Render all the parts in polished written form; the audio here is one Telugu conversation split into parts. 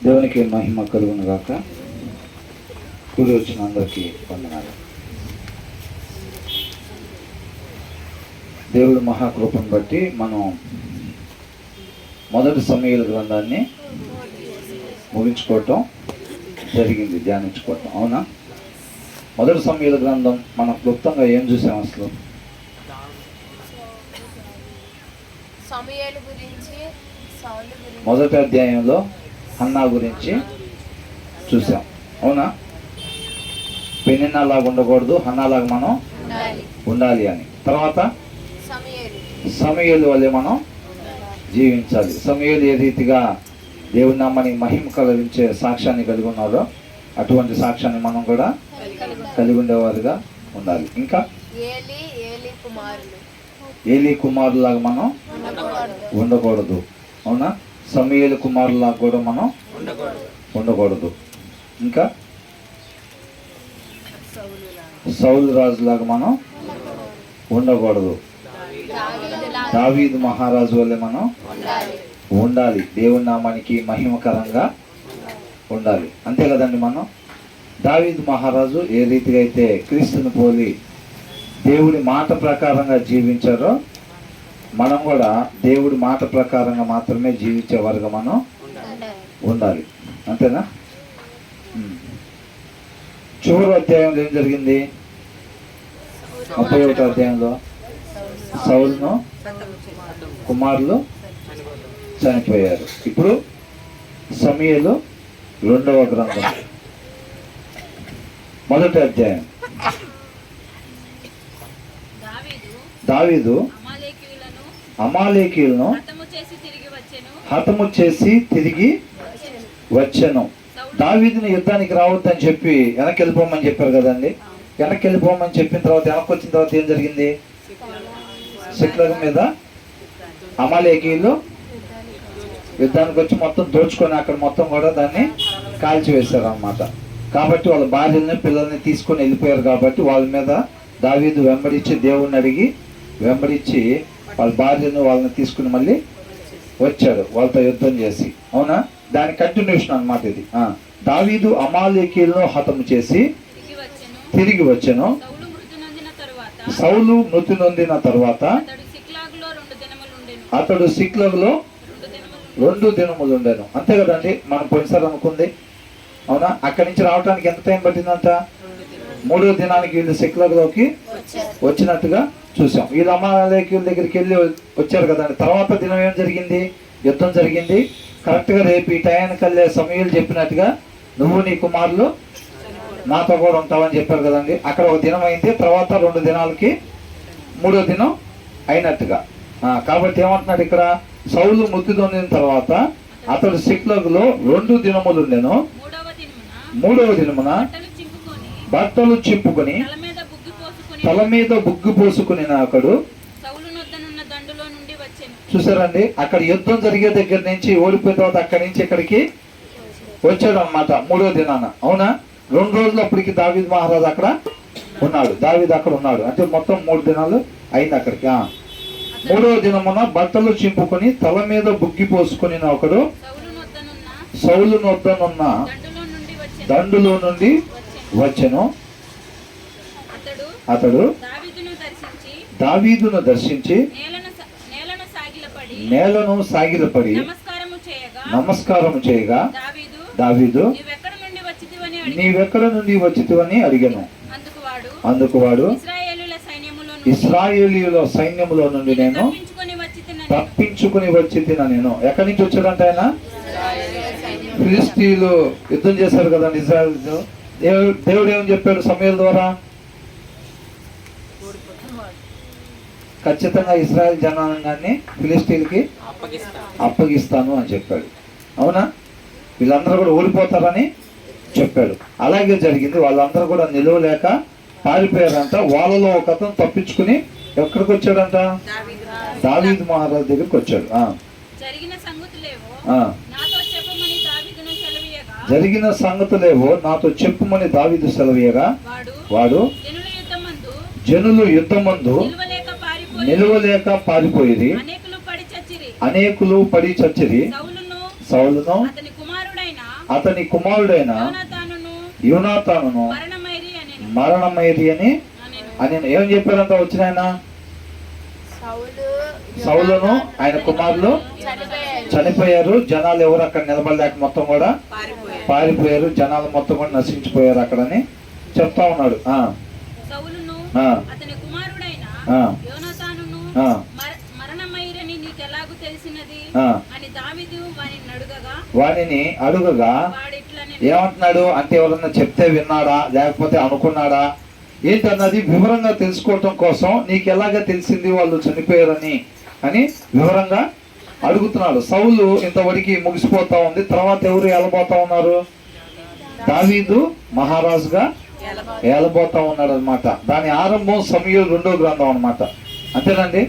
దేవునికి మహిమ కలుగును గాక. కూడి వచ్చిన అందరికీ వందనాలు. దేవుడి మహాకృపను బట్టి మనం మొదటి సమూయేలు గ్రంథాన్ని ముగించుకోవటం జరిగింది, ధ్యానించుకోవటం. అవునా? మొదటి సమూయేలు గ్రంథం మనం క్లుప్తంగా ఏం చూసాం అసలు? మొదటి అధ్యాయంలో హన్నా గురించి చూసాం. అవునా? పెనిన్నాలాగా ఉండకూడదు, హన్నాలాగా మనం ఉండాలి అని. తర్వాత సమూయేలు వల్లే మనం జీవించాలి. సమూయేలు ఏ రీతిగా దేవుని నామానికి మహిమ కలిగించే సాక్ష్యాన్ని కలిగి ఉన్నారో అటువంటి సాక్ష్యాన్ని మనం కూడా కలిగి ఉండేవారుగా ఉండాలి. ఇంకా ఏలీ కుమారులాగా మనం ఉండకూడదు. అవునా? సమూయేలు కుమారులాగా కూడా మనం ఉండకూడదు. ఇంకా సౌలు రాజులాగా మనం ఉండకూడదు. దావీదు మహారాజు వల్లే మనం ఉండాలి. దేవుని నామానికి మహిమకరంగా ఉండాలి. అంతే కదండి. మనం దావీదు మహారాజు ఏ రీతిగా అయితే క్రీస్తుని పోలి దేవుడి మాట ప్రకారంగా జీవించారో మనం కూడా దేవుడి మాట ప్రకారంగా మాత్రమే జీవించేవారుగా మనం ఉండాలి. అంతేనా? చివరి అధ్యాయంలో ఏం జరిగింది? 31వ అధ్యాయంలో సౌలును కుమారులు చనిపోయారు. ఇప్పుడు సమూయేలు 2వ గ్రంథం మొదటి అధ్యాయం. దావీదు అమాలేకీయులను హతము చేసి తిరిగి వచ్చెను. దావీదుని యుద్ధానికి రావద్దని చెప్పి వెనక్కి వెళ్ళిపోమని చెప్పారు కదండి. వెనక్కి వెళ్ళిపోమని చెప్పిన తర్వాత వెనక్కి వచ్చిన తర్వాత ఏం జరిగింది? సిక్లగ్ మీద అమాలేకీయులు యుద్ధానికి వచ్చి మొత్తం దోచుకొని అక్కడ మొత్తం కూడా దాన్ని కాల్చివేశారు అన్నమాట. కాబట్టి వాళ్ళ భార్యల్ని పిల్లల్ని తీసుకొని వెళ్ళిపోయారు. కాబట్టి వాళ్ళ మీద దావీదు వెంబడించి దేవుణ్ణి అడిగి వెంబడించి వాళ్ళ భార్యను వాళ్ళని తీసుకుని మళ్ళీ వచ్చాడు వాళ్ళతో యుద్ధం చేసి. అవునా? దాని కంటిన్యూషన్ అన్నమాట ఇది. దావీదు అమాలేకీయులను హతము చేసి తిరిగి వచ్చెను. సౌలు మృతి నొందిన తర్వాత అతడు సిక్లగులో 2 దినములు ఉండెను. అంతే కదండి. మనం పోయినసారి అనుకుంది. అవునా? అక్కడి నుంచి రావడానికి ఎంత టైం పట్టిందంట? 3వ దినానికి వీళ్ళు సిక్లగులోకి వచ్చినట్టుగా చూసాం. వీళ్ళు అమాలేకీయుల దగ్గరికి వెళ్ళి వచ్చారు కదండి. తర్వాత దినం ఏం జరిగింది? యుద్ధం జరిగింది. కరెక్ట్గా రేపు ఈ టయానికి వెళ్ళే సమూయేలు చెప్పినట్టుగా నువ్వు నీ కుమారులు నాతో కూడా ఉంటావని చెప్పారు కదండి. అక్కడ ఒక దినం అయింది. తర్వాత 2 దినాలకి 3వ దినం అయినట్టుగా. కాబట్టి ఏమంటున్నాడు ఇక్కడ? సౌలు మృతి నొందిన తర్వాత అతడు సిక్లగులో 2 దినములు ఉండెను. 3వ దినమున బట్టలు చింపుకొని తల మీద బుగ్గి పోసుకుని అక్కడు. చూసారండి, అక్కడ యుద్ధం జరిగే దగ్గర నుంచి ఓడిపోయిన తర్వాత అక్కడి నుంచి ఇక్కడికి వచ్చాడు అన్నమాట 3వ దినాన. అవునా? 2 రోజులు అప్పటికి దావీదు మహారాజు అక్కడ ఉన్నాడు. దావీదు అక్కడ ఉన్నాడు. అంటే మొత్తం 3 దినాలు అయింది అక్కడికి. 3వ దినమున బట్టలు చింపుకొని తల మీద బుగ్గి పోసుకుని ఒకడు సౌలు నొద్దనున్న దండులో నుండి వచ్చెను. అతడు దావీదును దర్శించి నేలను సాగిలపడి నమస్కారము చేయగా దావీదు నీవెక్కడ నుండి వచ్చితివని అడిగాను. అందుకు వాడు ఇశ్రాయేలీయుల సైన్యములో నుండి నేను తప్పించుకుని వచ్చి తిన. నేను ఎక్కడి నుంచి వచ్చాడంటే ఆయన ఫిలిష్తీయులు యుద్ధం చేశారు కదండి ఇశ్రాయేల్. దేవుడు ఏమని చెప్పాడు సమూయేలు ద్వారా? ఖచ్చితంగా ఇశ్రాయేల్ జనాంగాన్ని ఫిలిష్తీయులకి అప్పగిస్తాను అని చెప్పాడు. అవునా? వీళ్ళందరూ కూడా ఓడిపోతారని చెప్పాడు. అలాగే జరిగింది. వాళ్ళందరూ కూడా నిలవలేక పారిపోయారంట. వాళ్ళలో ఒక అతను తప్పించుకుని ఎక్కడికి వచ్చాడంట? దావీదు మహారాజు దగ్గరికి వచ్చాడు. జరిగిన సంగతులేవో నాతో చెప్పుమని దావీదు సెలవీయగా వాడు జనులు యుద్ధమందు నిలవలేక పారిపోయేది. అనేకులు పడి చచ్చిరి. సౌలును అతని కుమారుడైన యోనాతానును యోనాతానును మరణమైరి అనెను. మరణమైరి అని ఏం చెప్పారంట వచ్చిన ఆయన సౌలును ఆయన కుమారులు చనిపోయారు. జనాలు ఎవరు అక్కడ నిలబడలేక మొత్తం కూడా పారిపోయారు. జనాలు మొత్తం కూడా నశించిపోయారు అక్కడని చెప్తా ఉన్నాడు. సౌలును అతని కుమారుడైన యోనాతానును మరణమైరని నీకెలాగు తెలిసినది అని దావీదు వానిని అడుగగా ఏమంటున్నాడు అంటే ఎవరన్నా చెప్తే విన్నాడా లేకపోతే అనుకున్నాడా ఏంటన్నది వివరంగా తెలుసుకోవటం కోసం నీకు ఎలాగ తెలిసింది వాళ్ళు చనిపోయారని అని వివరంగా అడుగుతున్నాడు. సౌలు ఇంతవరకు ముగిసిపోతా ఉంది. తర్వాత ఎవరు ఏలబోతా ఉన్నారు? దావీదు మహారాజుగా ఏలబోతా ఉన్నాడు అనమాట. దాని ఆరంభం సమూయేలు 2వ గ్రంథం అనమాట. అంతేనండి.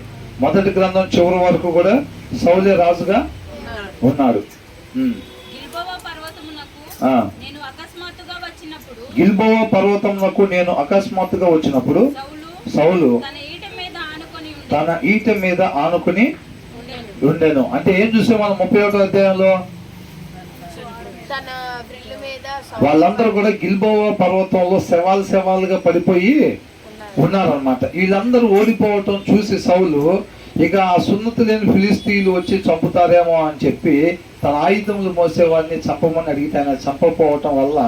మొదటి గ్రంథం చివరి వరకు కూడా సౌలే రాజుగా ఉన్నాడు. గిల్బోవ పర్వతమునకు నేను అకస్మాత్తుగా వచ్చినప్పుడు సౌలు తన ఈట మీద ఆనుకుని ఉండెను. అంటే ఏం చూస్తే మనం 31వ అధ్యాయంలో వాళ్ళందరూ కూడా గిల్బోవ పర్వతంలో శవాలుగా పడిపోయి ఉన్నారనమాట. వీళ్ళందరూ ఓడిపోవటం చూసి సౌలు ఇక ఆ సున్నతి లేని ఫిలిస్తీన్లు వచ్చి చంపుతారేమో అని చెప్పి తన ఆయుధములు మోసేవాడిని చంపమని అడిగితే ఆయన చంపకపోవటం వల్ల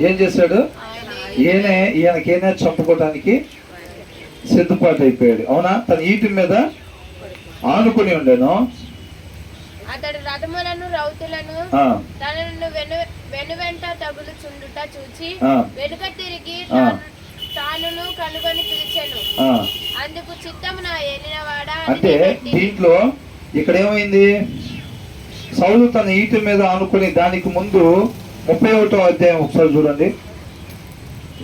ఏం చేశాడు? ఈయనకేనే చంపుకోవడానికి సిద్ధపాటు అయిపోయాడు. అవునా? తన ఈటి మీద ఆనుకుని ఉండేను. అతడు రథములను రౌతులను తనను వెనువెంట తగులుచుండుట చూచి వెనుక తిరిగి తానును కనుగొని పిలిచెను. అందుకు చిత్తమున ఏలినవాడా. అంటే దీంట్లో ఇక్కడ ఏమైంది? సౌలు తన ఈటి మీద ఆనుకుని దానికి ముందు 31వ అధ్యాయం ఒకసారి చూడండి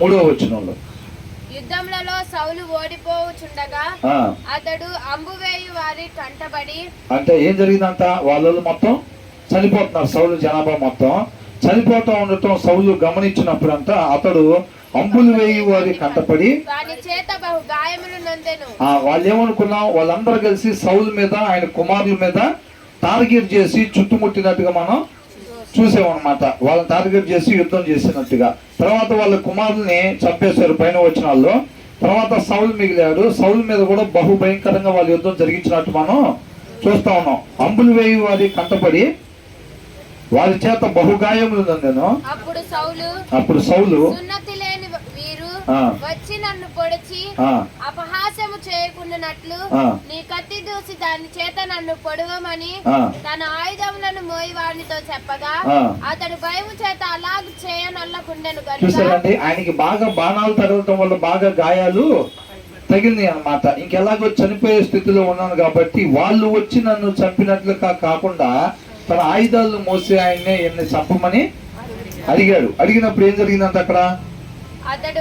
3వ వచనంలో యుద్ధములలో సౌలు ఓడిపోవుచుండగా అతడు అంబువేయు వారి కంటబడి. అంటే ఏం జరిగిందంట? వాళ్ళు మొత్తం చనిపోతున్నారు. సౌలు జనాభా మొత్తం చనిపోతూ ఉండటం సౌలు గమనించినప్పుడంట అతడు అంబులు వేయి వారి కంటపడి వాని చేత బహు గాయములు నొందెను. వాళ్ళు ఏమనుకున్నాం? వాళ్ళందరూ కలిసి సౌలు మీద ఆయన కుమారుల మీద టార్గెట్ చేసి చుట్టుముట్టినట్టుగా మనం చూసామన్నమాట. వాళ్ళని టార్గెట్ చేసి యుద్ధం చేసినట్టుగా. తర్వాత వాళ్ళ కుమారుల్ని చంపేశారు పైన వచ్చిన వాళ్ళు. తర్వాత సౌలు మిగిలాడు. సౌలు మీద కూడా బహు భయంకరంగా వాళ్ళ యుద్ధం జరిగించినట్టు మనం చూస్తా ఉన్నాం. అంబులు వేయి వారి కంటపడి వారి చేత బహుగాయములు నొందెను. అప్పుడు సౌలు సున్నతి లేని వీరు వచ్చి నన్ను పొడిచి అపహాస్యము చేయకుండానట్లు నీ కత్తి దూసి దాని చేత నన్ను పొడవమని తన ఆయుధములను మోయి వారితో చెప్పగా అతడు భయము చేత అలాగ చేయనల్లకుండెను. చూసారండి, ఆయనకి బాగా బాణాలు తగలటం వల్ల బాగా గాయాలు తగిలినాయి అన్నమాట. ఇంకెలాగో చనిపోయే స్థితిలో ఉన్నాను కాబట్టి వాళ్ళు వచ్చి నన్ను చంపినట్లుగా కాకుండా తన ఆయుధాలను మోసి ఆయన్ని చంపమని అడిగాడు. అడిగినప్పుడు ఏం జరిగిందంట? అక్కడ అతడు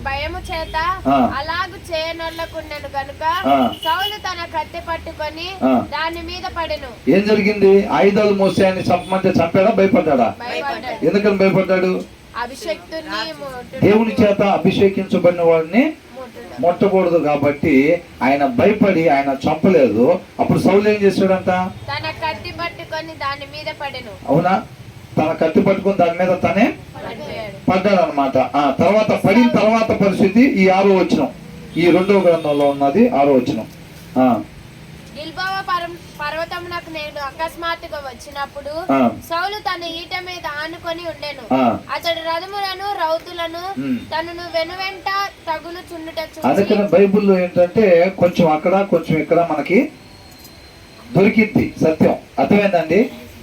భయము చేత అలాగు చేయనల్లకుండెను గనుక సౌలు తన కత్తి పట్టుకొని దాని మీద పడెను. ఏం జరిగింది? ఆయుధాలు మోసి ఆయన్ని చంపమంటే చంపాడా? భయపడ్డా? ఎందుకని భయపడ్డాడు? దేవుని చేత అభిషేకించబడిన వాడిని ముట్టకూడదు కాబట్టి ఆయన భయపడి ఆయన చంపలేదు. అప్పుడు సౌలు ఏం చేశాడంట? తన కత్తి పట్టుకొని దాని మీద పడెను. అవునా? తన కత్తి పట్టుకొని దాని మీద తనే పడ్డాడు అనమాట. తర్వాత పడిన తర్వాత పరిస్థితి ఈ 6వ వచనం, ఈ 2వ గ్రంథంలో ఉన్నది 6వ వచనం. గిల్బోవ పర్వతమునకు నేను అకస్మాత్తుగా వచ్చినప్పుడు సౌలు తన ఈట మీద ఆనుకొని ఉండెను. అతడు రథములను రౌతులను తనను వెనువెంట తగులుచుండుట చూసి. అందుకని బైబిల్లో ఏంటంటే కొంచెం అక్కడ కొంచెం ఇక్కడ మనకి దొరికింది సత్యం. అర్థమైందండి?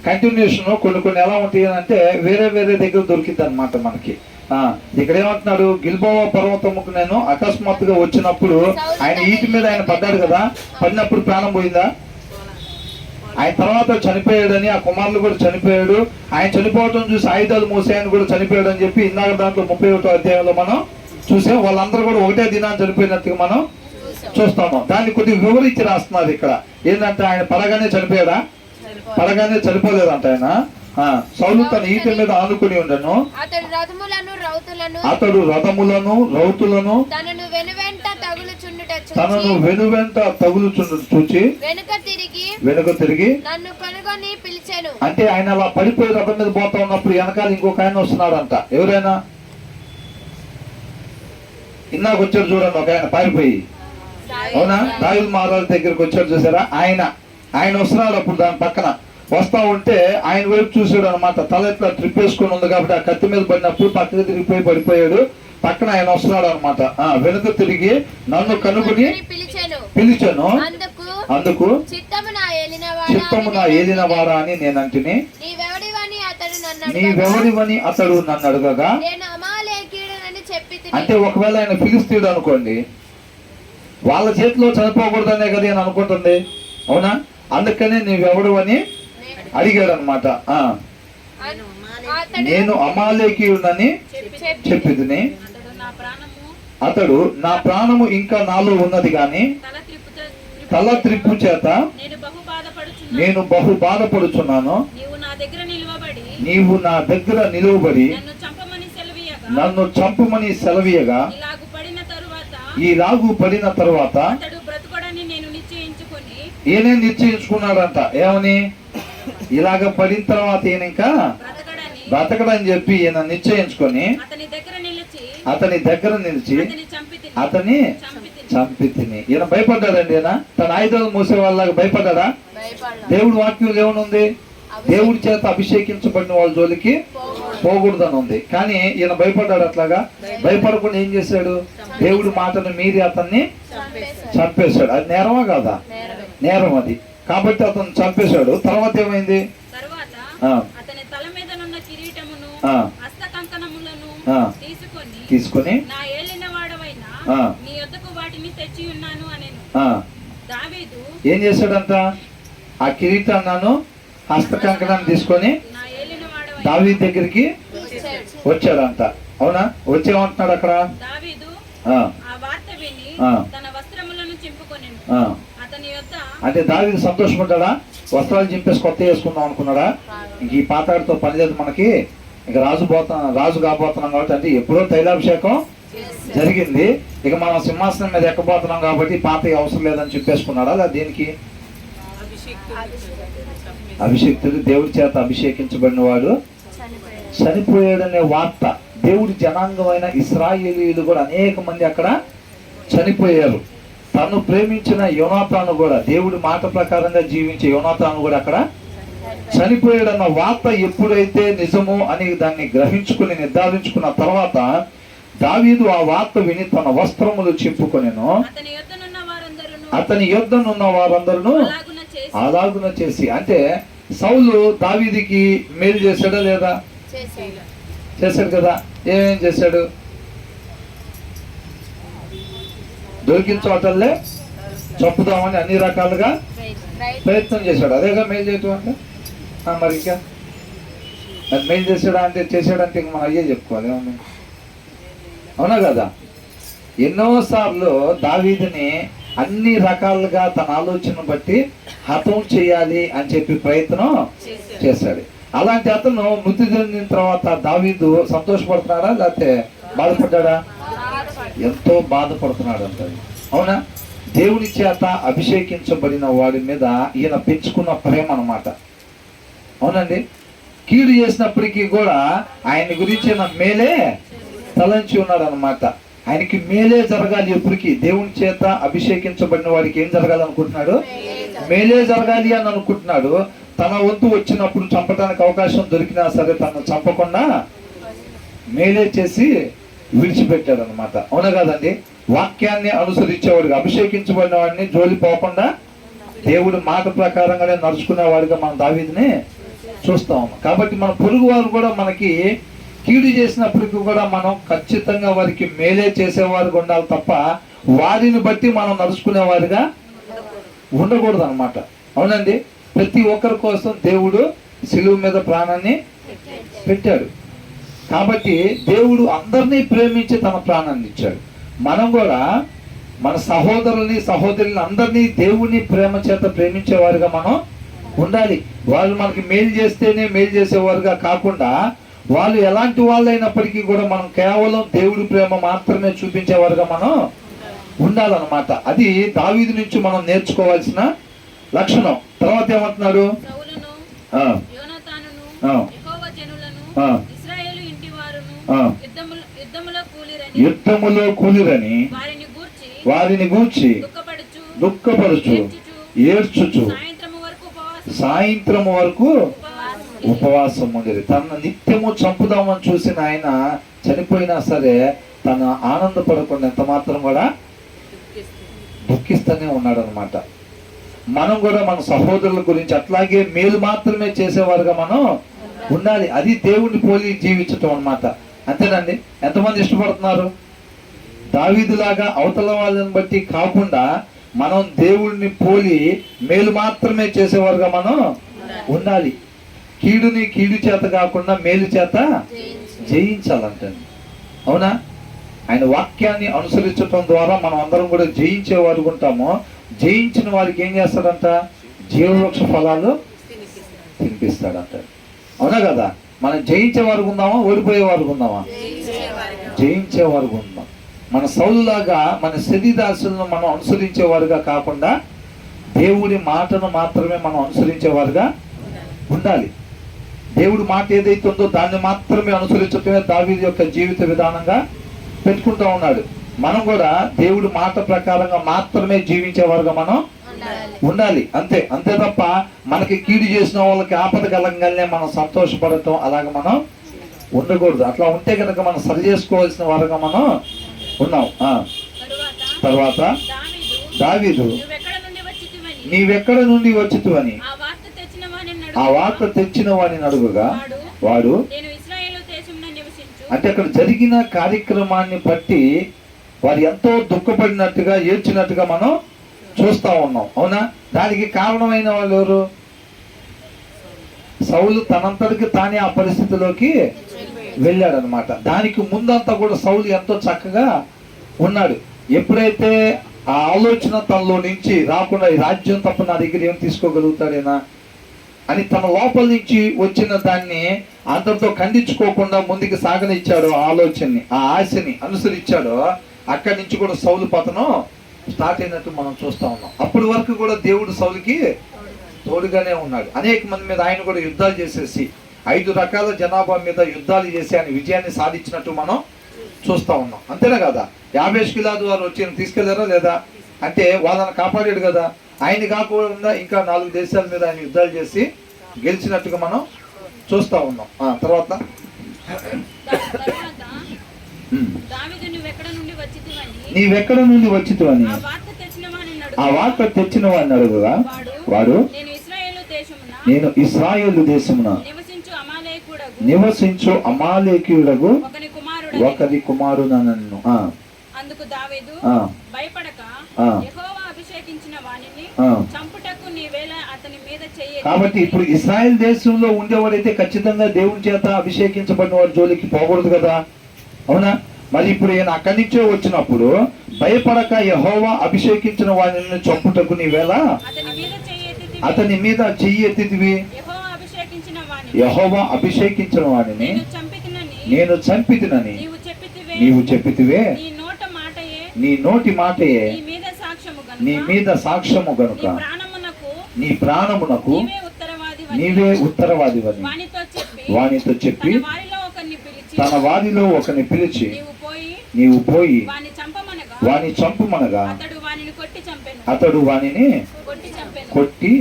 కంటిన్యూషన్ కొన్ని ఎలా ఉంటాయి అంటే వేరే దగ్గర దొరికింది అనమాట మనకి. ఇక్కడ ఏమంటున్నాడు? గిల్బోవ పర్వతముకు నేను అకస్మాత్తుగా వచ్చినప్పుడు ఆయన ఈటి మీద ఆయన పడ్డాడు కదా. పడినప్పుడు ప్రాణం పోయిందా? ఆయన తర్వాత చనిపోయాడని ఆ కుమారులు కూడా చనిపోయాడు. ఆయన చనిపోవటం చూసి ఆయుధాలు మోసే ఆయన కూడా చనిపోయాడు అని చెప్పి ఇందాక దాంట్లో 31వ అధ్యాయంలో మనం చూసాం. వాళ్ళందరూ కూడా ఒకటే దినాన్ని చనిపోయినట్టుగా మనం చూస్తాము. దాన్ని కొద్దిగా వివరించి రాస్తున్నారు ఇక్కడ. ఏంటంటే ఆయన పడగానే చనిపోయాడా? పడగానే చనిపోలేదంట ఆయన. సౌలు తన ఈటె మీద ఆనుకుని ఉండను. అతడు రథములను రౌతులను తనను వెనువెంట తగులుచుండు చూచి వెనుక తిరిగి నన్ను కనుగొని పిలిచెను. అంటే ఆయన అలా పడిపోయి రథం మీద పోతా ఉన్నప్పుడు వెనకాల ఇంకొక ఆయన వస్తున్నాడంట. ఎవరైనా ఇందాక వచ్చారు చూడండి, ఒక ఆయన పారిపోయి, అవునా, దావీదు మహారాజు దగ్గరికి వచ్చారు చూసారా, ఆయన వస్తున్నాడు. అప్పుడు దాని పక్కన వస్తా ఉంటే ఆయన వైపు చూసాడు అనమాట. తల ఇట్లా ట్రిప్ వేసుకొని ఉంది కాబట్టి ఆ కత్తి మీద పడినప్పుడు పక్కకి తిరిగిపోయి పడిపోయాడు. పక్కన ఆయన వస్తున్నాడు అనమాట. వెనుక తిరిగి నన్ను కనుగొని పిలిచాను. అందుకు చిత్తము నా ఏలిన వారా అని నేను అంటిని. నీవెవడివని అతడు నన్ను అడగగా, అంటే ఒకవేళ ఆయన ఫిలిస్తీయుడు అనుకోండి, వాళ్ళ చేతిలో చనిపోకూడదనే కదా అని అనుకుంటుంది, అవునా, అందుకని నీవెవడు అని అడిగాడు అనమాట. నేను అమాలేకీయుడని చెప్పితిని. అతడు నా ప్రాణము ఇంకా నాలో ఉన్నది గాని తల త్రిప్పు చేత నేను బహు బాధపడుచున్నాను. నీవు నా దగ్గర నిలువబడి నన్ను చంపమని సెలవీయగా ఈలాగు పడిన తరువాత ఈయనే నిశ్చయించుకున్నాడంట. ఏమని? ఇలాగ పడిన తర్వాత ఈయన ఇంకా బ్రతకడని చెప్పి ఈయన నిశ్చయించుకొని అతని దగ్గర నిలిచి అతని చంపితిని. ఈయన భయపడ్డాడండి. ఈయన తన ఆయుధాలు మూసే వాళ్ళగా భయపడ్డా? దేవుడి వాక్యం ఏమనుంది? దేవుడి చేత అభిషేకించబడిన వాళ్ళ జోలికి పోకూడదని ఉంది. కానీ ఈయన భయపడ్డాడు. అట్లాగా భయపడకుండా ఏం చేశాడు? దేవుడి మాటను మీరి అతన్ని చంపేశాడు. అది నేరమా కాదా? నేరం అది. కాబట్టి అతను చంపేశాడు. తర్వాత ఏమైంది? తీసుకొని ఏం చేశాడంట? ఆ కిరీటాన్ని హస్త కంకణాన్ని తీసుకొని దావీదు దగ్గరికి వచ్చాడంట. అవునా? వచ్చేమంటున్నాడు అక్కడ? అంటే దావీదు సంతోషపడ్డా? వస్త్రాలు చింపేసి కొత్త వేసుకుందాం అనుకున్నాడా? ఇంక ఈ పాతాడితో పని లేదు మనకి, ఇక రాజు కాబోతున్నాం కాబట్టి, అంటే ఎప్పుడో తైలాభిషేకం జరిగింది, ఇక మనం సింహాసనం మీద ఎక్కబోతున్నాం కాబట్టి పాత అవసరం లేదని చెప్పేసుకున్నాడా? లేదా దీనికి అభిషేక్తుడు, దేవుడి చేత అభిషేకించబడిన వాడు చనిపోయాడనే వార్త దేవుడి జనాంగమైన ఇశ్రాయేలీయులు కూడా అనేక మంది అక్కడ చనిపోయారు. తను ప్రేమించిన యోనాతాను కూడా, దేవుడి మాట ప్రకారంగా జీవించే యోనాతాను కూడా అక్కడ చనిపోయాడన్న వార్త ఎప్పుడైతే నిజమో అని దాన్ని గ్రహించుకుని నిర్ధారించుకున్న తర్వాత దావీదు ఆ వార్త విని తన వస్త్రములు చింపుకొనెను. అతని యొద్దనున్న వారందరూ అలాగున చేసి, అంటే సౌలు దావీదుకి మేలు చేశాడా లేదా? చేశాడు కదా. ఏమేం చేశాడు? దొరికిన చోటల్లే చంపుదామని అన్ని రకాలుగా ప్రయత్నం చేశాడు. అదేగా మేలు చేయటం అంటే. మరి ఇంకా అది మేలు చేశాడంటే ఇంక మనం అయ్యే చెప్పుకోవాలి. అవునా కదా? ఎన్నోసార్లు దావీదుని అన్ని రకాలుగా తన ఆలోచన బట్టి హతం చేయాలి అని చెప్పి ప్రయత్నం చేశాడు. అలాంటి అతను మృతి చెందిన తర్వాత దావీదు సంతోషపడుతున్నాడా లేకపోతే బాధపడ్డా? ఎంతో బాధపడుతున్నాడు అంట. అవునా? దేవుని చేత అభిషేకించబడిన వాడి మీద ఈయన పెంచుకున్న ప్రేమ అన్నమాట. అవునండి. కీడు చేసినప్పటికీ కూడా ఆయన గురించి మేలే తలంచి ఉన్నాడు అనమాట. ఆయనకి మేలే జరగాలి. ఎప్పటికీ దేవుని చేత అభిషేకించబడిన వాడికి ఏం జరగాలనుకుంటున్నాడు? మేలే జరగాలి అని అనుకుంటున్నాడు. తన వంతు వచ్చినప్పుడు చంపడానికి అవకాశం దొరికినా సరే తను చంపకుండా మేలే చేసి విడిచిపెట్టాడు అనమాట. అవునా కాదండి? వాక్యాన్ని అనుసరించేవాడిగా, అభిషేకించబడిన వాడిని జోలి పోకుండా దేవుడి మాట ప్రకారంగానే నడుచుకునేవాడిగా మనం దావీదుని చూస్తాం. కాబట్టి మన పొరుగు వారు కూడా మనకి కీడు చేసినప్పటికీ కూడా మనం ఖచ్చితంగా వారికి మేలే చేసేవారుగా ఉండాలి తప్ప వారిని బట్టి మనం నడుచుకునేవారిగా ఉండకూడదు అనమాట. అవునండి. ప్రతి ఒక్కరి కోసం దేవుడు సిలువ మీద ప్రాణాన్ని పెట్టాడు. కాబట్టి దేవుడు అందరినీ ప్రేమించి తన ప్రాణాన్ని ఇచ్చాడు. మనం కూడా మన సహోదరుల్ని అందరినీ దేవుని ప్రేమ చేత ప్రేమించేవారుగా మనం ఉండాలి. వాళ్ళు మనకి మేలు చేస్తేనే మేలు చేసేవారుగా కాకుండా వాళ్ళు ఎలాంటి వాళ్ళు అయినప్పటికీ కూడా మనం కేవలం దేవుడి ప్రేమ మాత్రమే చూపించేవారుగా మనం ఉండాలన్నమాట. అది దావీదు నుంచి మనం నేర్చుకోవాల్సిన లక్షణం. తర్వాత ఏమంటున్నాడు? సౌలును, ఆ, యోనాతానును, ఆ, యెహోవా జనులను, ఆ, ఇశ్రాయేలు ఇంటివారును ఆ, యుద్ధములో కూలిరని వారిని గూర్చి దుఃఖపరచు ఏడ్చుచు సాయంత్రము వరకు ఉపవాసం ఉండేది. తన నిత్యము చంపుదామని చూసిన ఆయన చనిపోయినా సరే తన ఆనందపడకుండా ఎంత మాత్రం కూడా దుఃఖిస్తూనే ఉన్నాడు అనమాట. మనం కూడా మన సహోదరుల గురించి అట్లాగే మేలు మాత్రమే చేసేవారుగా మనం ఉండాలి. అది దేవుడిని పోలి జీవించటం అన్నమాట. అంతేనండి. ఎంతమంది ఇష్టపడుతున్నారు? దావీదులాగా అవతల వాళ్ళని బట్టి కాకుండా మనం దేవుడిని పోలి మేలు మాత్రమే చేసేవారుగా మనం ఉండాలి. కీడుని కీడు చేత కాకుండా మేలు చేత జయించాలంటండి. అవునా? ఆయన వాక్యాన్ని అనుసరించడం ద్వారా మనం అందరం కూడా జయించేవారు ఉంటాము. జయించిన వారికి ఏం చేస్తాడంట? జీవవృక్ష ఫలాలు తినిపిస్తాడంట. అవునా కదా? మనం జయించేవారు ఉందామా, ఓడిపోయేవారు ఉందామా? జయించేవారు ఉందాం. మన సౌలులాగా మన శరీరాశలను మనం అనుసరించేవారుగా కాకుండా దేవుడి మాటను మాత్రమే మనం అనుసరించేవారుగా ఉండాలి. దేవుడి మాట ఏదైతే ఉందో దాన్ని మాత్రమే అనుసరించటమే దావీదు యొక్క జీవిత విధానంగా పెట్టుకుంటూ ఉన్నాడు. మనం కూడా దేవుడి మాట ప్రకారంగా మాత్రమే జీవించేవారుగా మనం ఉండాలి. అంతే తప్ప మనకి కీడు చేసిన వాళ్ళకి ఆపద కలగంగానే మనం సంతోషపడటం అలాగ మనం ఉండకూడదు. అట్లా ఉంటే కనుక మనం సరి చేసుకోవాల్సిన వారుగా మనం ఉన్నాం. తర్వాత దావీదు నీవెక్కడ నుండి వచ్చితివని ఆ వార్త తెచ్చిన వాడిని అడుగుగా వాడు అంటే అక్కడ జరిగిన కార్యక్రమాన్ని బట్టి వారు ఎంతో దుఃఖపడినట్టుగా ఏడ్చినట్టుగా మనం చూస్తా ఉన్నాం. అవునా? దానికి కారణమైన వాళ్ళు ఎవరు? సౌలు తనంతటికి తానే ఆ పరిస్థితిలోకి వెళ్ళాడనమాట. దానికి ముందంతా కూడా సౌలు ఎంతో చక్కగా ఉన్నాడు. ఎప్పుడైతే ఆ ఆలోచన తనలో నుంచి రాకుండా ఈ రాజ్యం తప్ప నా దగ్గర ఏం తీసుకోగలుగుతాడేనా అని తన లోపల నుంచి వచ్చిన దాన్ని అంతటితో ఖండించుకోకుండా ముందుకు సాగనిచ్చాడు. ఆ ఆలోచనని, ఆ ఆశని అనుసరించాడు. అక్కడి నుంచి కూడా సౌలు పతనం స్టార్ట్ అయినట్టు మనం చూస్తా ఉన్నాం. అప్పటి వరకు కూడా దేవుడు సౌలుకి తోడుగానే ఉన్నాడు. అనేక మంది మీద ఆయన కూడా యుద్ధాలు చేసేసి 5 రకాల జనాభా మీద యుద్ధాలు చేసి ఆయన విజయాన్ని సాధించినట్టు మనం చూస్తా ఉన్నాం. అంతేనా కదా? 50 కిలాదు వారు వచ్చి తీసుకెళ్లారా లేదా అంటే వాళ్ళని కాపాడాడు కదా. ఆయన కాకుండా ఇంకా 4 దేశాల మీద ఆయన యుద్ధాలు చేసి గెలిచినట్టుగా మనం చూస్తా ఉన్నాం. తర్వాత నీవెక్కడ నుండి వచ్చితివని ఆ వార్త తెచ్చిన వాడిని అడుగుగా వాడు నేను ఇశ్రాయేలు దేశమున నివసించు అమాలేకీయుడగు ఒకరి కుమారునను. అందుకు దావీదు భయపడక యెహోవా అభిషేకించిన వానిని చంపుటకు నీవేళ అతని మీద చెయ్యి. కాబట్టి ఇప్పుడు ఇశ్రాయేల్ దేశంలో ఉండేవాడైతే ఖచ్చితంగా దేవుని చేత అభిషేకించబడిన వాడి జోలికి పోకూడదు కదా. అవునా? మరి ఇప్పుడు ఈయన అక్కడి నుంచే వచ్చినప్పుడు భయపడక యెహోవా అభిషేకించిన వాడిని చంపుటకు నీవేళ అతని మీద చెయ్యి ఎత్తితివి. యెహోవా అభిషేకించిన వాడిని నేను చంపితినని నీవు చెప్పితివే. నీ నోటి మాటయే నీ మీద సాక్ష్యము గనుక నీ ప్రాణమునకు నీవే ఉత్తరవాదివని వానితో చెప్పి తన వారిలో ఒకరిని పిలిచి నీవు పోయి వాని చంపుమనగా అతడు వానిని కొట్టి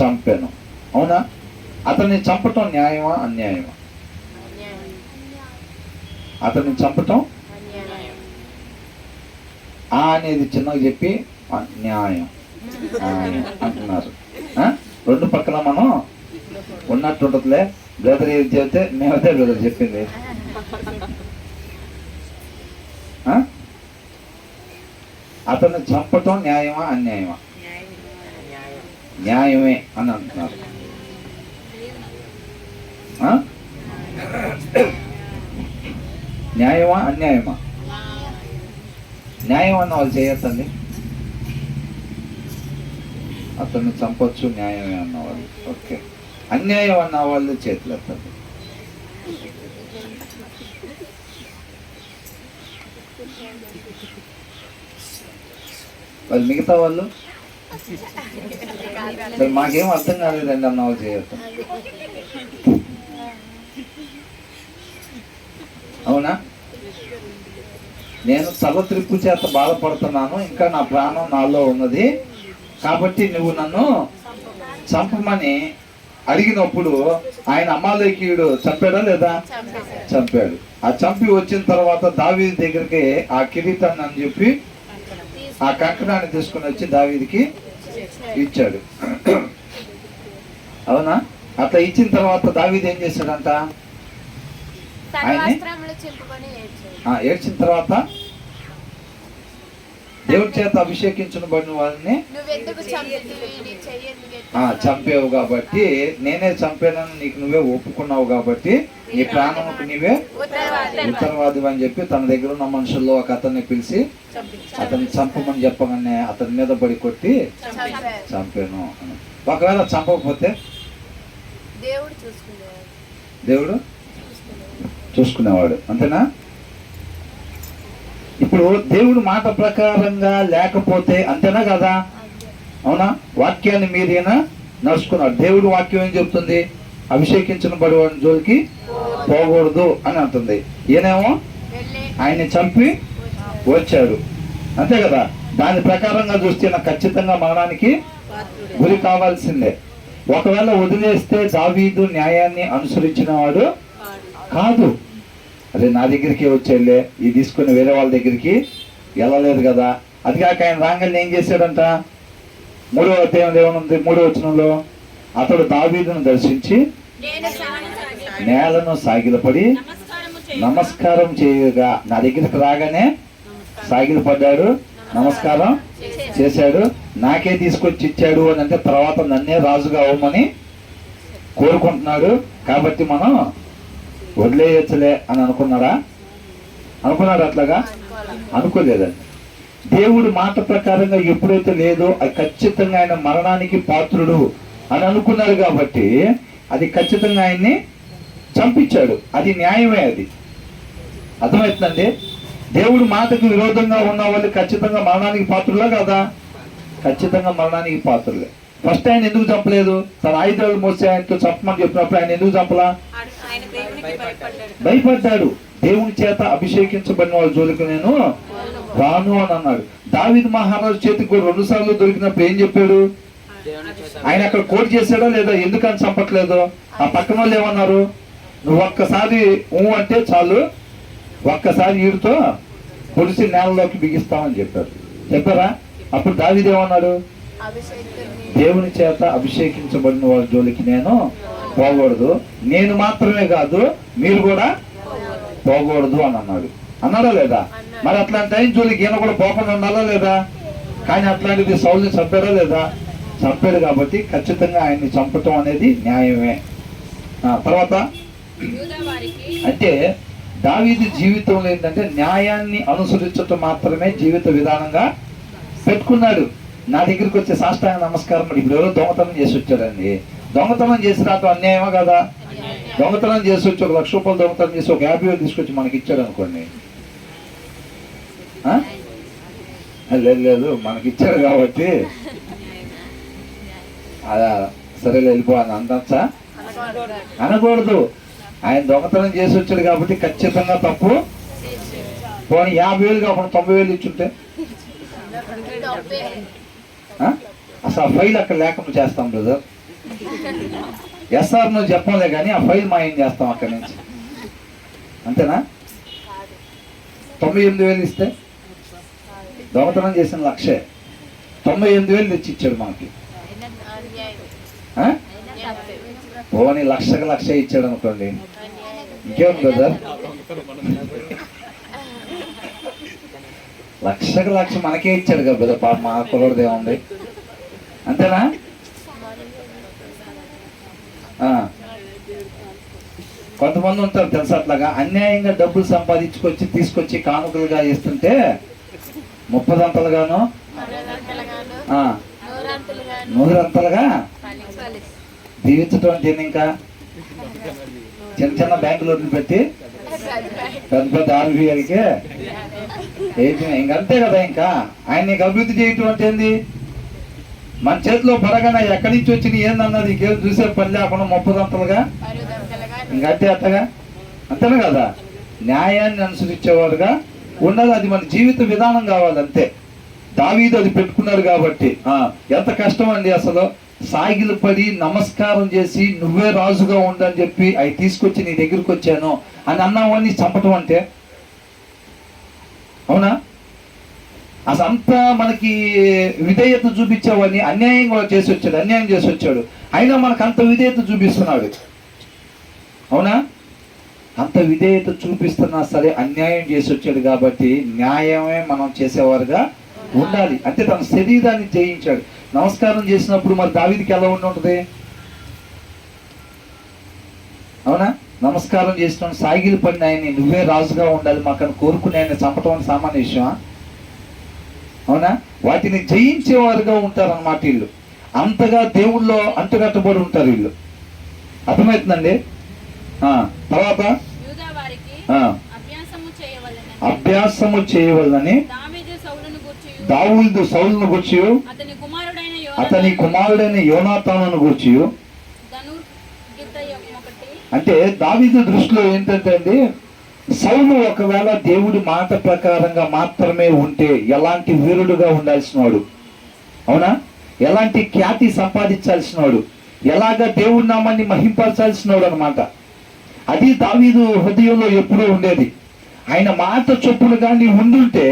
చంపెను. అవునా? అతన్ని చంపటం న్యాయమా అన్యాయమా? అతన్ని చంపటం అనేది చిన్నగా చెప్పి న్యాయం అంటున్నారు. 2 పక్కన మనం ఉన్నట్టు ఉంటుందిలే. బ్రదర్ ఏది చెబితే మేమైతే బ్రదర్ చెప్పింది. అతన్ని చంపటం న్యాయమా అన్యాయమా? న్యాయమే అని అంటున్నారు. న్యాయమా అన్యాయమా? న్యాయం అన్న వాళ్ళు చేయొద్దండి. అతన్ని చంపొచ్చు న్యాయమే అన్నవాళ్ళు. ఓకే, అన్యాయం అన్న వాళ్ళు చేతులు ఎత్తండి. వాళ్ళు మిగతా వాళ్ళు మరి మాకేం అర్థం కాలేదండి అన్న వాళ్ళు చేయొద్దు. అవునా? నేను తలత్రిప్పు చేత బాధపడుతున్నాను, ఇంకా నా ప్రాణం నాలో ఉన్నది, కాబట్టి నువ్వు నన్ను చంపమని అడిగినప్పుడు ఆయన అమాలేకీయుడు చంపాడా లేదా? చంపాడు. ఆ చంపి వచ్చిన తర్వాత దావీదు దగ్గరికి ఆ కిరీటాన్ని అని చెప్పి ఆ కంకణాన్ని తీసుకుని వచ్చి దావీదికి ఇచ్చాడు. అవునా? అట్లా ఇచ్చిన తర్వాత దావీదు ఏం చేశాడంట? ఆయన్ని ఏడ్చిన తర్వాత దేవుడి చేత అభిషేకించబడిన వాళ్ళని చంపేవు కాబట్టి, నేనే చంపానని నీకు నువ్వే ఒప్పుకున్నావు కాబట్టి నీ ప్రాణముకు నీవే ఉత్తరవాది అని చెప్పి తన దగ్గర ఉన్న మనుషుల్లో ఒక అతన్ని పిలిచి అతన్ని చంపమని చెప్పగానే అతని మీద పడి కొట్టి చంపాను. ఒకవేళ చంపకపోతే దేవుడు చూసుకునేవాడు. అంతేనా? ఇప్పుడు దేవుడు మాట ప్రకారంగా లేకపోతే అంతేనా కదా? అవునా? వాక్యాన్ని మీరైనా నడుచుకున్నాడు. దేవుడు వాక్యం ఏం చెప్తుంది? అభిషేకించిన బడివాడిని జోలికి పోకూడదు అని అంటుంది. ఈయనేమో ఆయన్ని చంపి వచ్చాడు, అంతే కదా? దాని ప్రకారంగా చూస్తే నాకు ఖచ్చితంగా మరణానికి గురి కావాల్సిందే. ఒకవేళ వదిలేస్తే దావీదు న్యాయాన్ని అనుసరించిన వాడు కాదు. అదే నా దగ్గరికి వచ్చేళ్ళే ఇది తీసుకుని వేరే వాళ్ళ దగ్గరికి వెళ్ళలేదు కదా. అది కాక ఆయన రాగానే ఏం చేశాడంట? 3వ అధ్యాయంలో ఏమనుంది? 3వ వచనంలో అతడు దావీదును దర్శించి నేలను సాగిలపడి నమస్కారం చేయగా, నా దగ్గరికి రాగానే సాగిలపడ్డాడు, నమస్కారం చేశాడు, నాకే తీసుకొచ్చి ఇచ్చాడు అని అంటే తర్వాత నన్నే రాజుగా అవ్వమని కోరుకుంటున్నాడు, కాబట్టి మనం వదిలేయచ్చలే అని అనుకున్నాడా? అట్లాగా అనుకోలేదండి. దేవుడు మాట ప్రకారంగా ఎప్పుడైతే లేదో అది ఖచ్చితంగా ఆయన మరణానికి పాత్రుడు అని అనుకున్నాడు కాబట్టి అది ఖచ్చితంగా ఆయన్ని చంపించాడు. అది న్యాయమే. అది అర్థమవుతుందండి? దేవుడు మాటకు విరోధంగా ఉన్న వాళ్ళు ఖచ్చితంగా మరణానికి పాత్రులా కదా? ఖచ్చితంగా మరణానికి పాత్రులే. ఫస్ట్ ఆయన ఎందుకు చంపలేదు? తన ఆయుధాలు మోసి ఆయనతో చంపమని చెప్పినప్పుడు ఆయన ఎందుకు చంపలా? భయపడ్డాడు. దేవుని చేత అభిషేకించబడిన వాళ్ళ జోలికి నేను రాను అని అన్నాడు. దావీదు మహారాజు చేతికి 2 సార్లు దొరికినప్పుడు ఏం చెప్పాడు? ఆయన అక్కడ కోట్ చేశాడా లేదా? ఎందుకని చంపట్లేదు? ఆ పక్కన వాళ్ళు ఏమన్నారు? నువ్వు ఒక్కసారి అంటే చాలు, ఒక్కసారి ఈడుతో పొడిసి నేలలోకి బిగిస్తామని చెప్పారా? అప్పుడు దావీదు ఏమన్నాడు? దేవుని చేత అభిషేకించబడిన వాళ్ళ జోలికి నేను పోకూడదు, నేను మాత్రమే కాదు మీరు కూడా పోకూడదు అని అన్నాడా లేదా? మరి అట్లాంటి టైం జోలికి ఈయన కూడా పోకుండా ఉండాలా లేదా? కానీ అట్లాంటిది సౌలుని చంపాడా లేదా? చంపాడు. కాబట్టి ఖచ్చితంగా ఆయన్ని చంపటం అనేది న్యాయమే. తర్వాత అంటే దావీదు జీవితంలో ఏంటంటే న్యాయాన్ని అనుసరించటం మాత్రమే జీవిత విధానంగా పెట్టుకున్నాడు. నా దగ్గరికి వచ్చే సాష్టాంగ నమస్కారం. ఇప్పుడు ఎవరో దొంగతనం చేసి వచ్చాడండి, దొంగతనం చేసి రావటం అన్యాయమా కదా? దొంగతనం చేసి వచ్చి 1 లక్ష రూపాయలు దొంగతనం చేసి 50,000 తీసుకొచ్చి మనకి ఇచ్చాడు అనుకోండి, లేదు మనకి ఇచ్చాడు కాబట్టి అలా సరేలే వెళ్ళిపోవాలి అనొచ్చా? అనకూడదు. ఆయన దొంగతనం చేసి వచ్చాడు కాబట్టి ఖచ్చితంగా తప్పు. పోనీ 50,000 కాకుండా 90,000 ఇచ్చుంటే అసలు ఆ ఫైల్ అక్కడ లేకుండా చేస్తాం బ్రదర్. ఎస్ఆర్ నువ్వు చెప్పలే కానీ ఆ ఫైల్ మాయం చేస్తాం అక్కడి నుంచి, అంతేనా? 98,000 ఇస్తే దొంగతనం చేసిన 1,00,000 98,000 తెచ్చి ఇచ్చాడు మనకి. పోనీ 1,00,000 ఇచ్చాడు అనుకోండి, ఇంకేం బ్రదర్? 1,00,000 మనకే ఇచ్చాడు కదా బ్రదర్. పాప మా కులవడిది ఏముంది, అంతేనా? కొంతమంది ఉంటారు తెలుసా, అట్లాగా అన్యాయంగా డబ్బులు సంపాదించుకొచ్చి తీసుకొచ్చి కానుకలుగా ఇస్తుంటే 30 దంతలుగాను నూరంతలుగా దీవించడం అంటే ఇంకా చిన్న చిన్న బ్యాంకులు వదిలిపెట్టి పెద్ద పెద్ద ఆర్బీఐకే ఇంకంతే కదా. ఇంకా ఆయన నీకు అభివృద్ధి చేయటం అంటే ఏంది? మన చేతిలో పరగానే ఎక్కడి నుంచి వచ్చింది ఏందన్నది ఇంకేం చూసే పని లేకుండా 30 అంతలుగా ఇంకంతే అట్టగా, అంతేనా కదా. న్యాయాన్ని అనుసరించేవాడుగా ఉండాలి. అది మన జీవిత విధానం కావాలి అంతే. దావీదు అది పెట్టుకున్నాడు కాబట్టి ఎంత కష్టం అండి అసలు. సాగిలు పడి నమస్కారం చేసి నువ్వే రాజుగా ఉండని చెప్పి అవి తీసుకొచ్చి నీ దగ్గరికి వచ్చాను అని అన్నావని చంపటం అంటే, అవునా? అసలు అంతా మనకి విధేయత చూపించావని అన్యాయం కూడా చేసి వచ్చాడు, అన్యాయం చేసి వచ్చాడు. అయినా మనకు అంత విధేయత చూపిస్తున్నాడు, అవునా? అంత విధేయత చూపిస్తున్నా సరే అన్యాయం చేసి వచ్చాడు కాబట్టి న్యాయమే మనం చేసేవారుగా ఉండాలి. అంటే తన శరీరాన్ని జయించాడు. నమస్కారం చేసినప్పుడు మరి దావీదుకి ఎలా ఉంటుంది? అవునా? నమస్కారం చేసిన సాగిలు పడిన ఆయన్ని నువ్వే రాజుగా ఉండాలి మాకని కోరుకునే ఆయన చంపటం అని సామాన్య విషయమా? అవునా? వాటిని జయించేవారుగా ఉంటారన్నమాట వీళ్ళు. అంతగా దేవుళ్ళో అంటుకట్టబడి ఉంటారు వీళ్ళు. అర్థమవుతుందండి? తర్వాత అభ్యాసము చేయవలనని దావీదు సౌలును గూర్చి అతని కుమారుడైన యోనాతానును గూర్చి. అంటే దావీదు దృష్టిలో ఏంటంటే అండి, సౌలు ఒకవేళ దేవుడి మాట ప్రకారంగా మాత్రమే ఉంటే ఎలాంటి వీరుడుగా ఉండాల్సిన వాడు, అవునా? ఎలాంటి ఖ్యాతి సంపాదించాల్సిన వాడు, ఎలాగ దేవుడి నామాన్ని మహింపరచాల్సిన వాడు అనమాట. అది దావీదు హృదయంలో ఎప్పుడూ ఉండేది. ఆయన మాట చొప్పునుగా నీ ఉండుంటే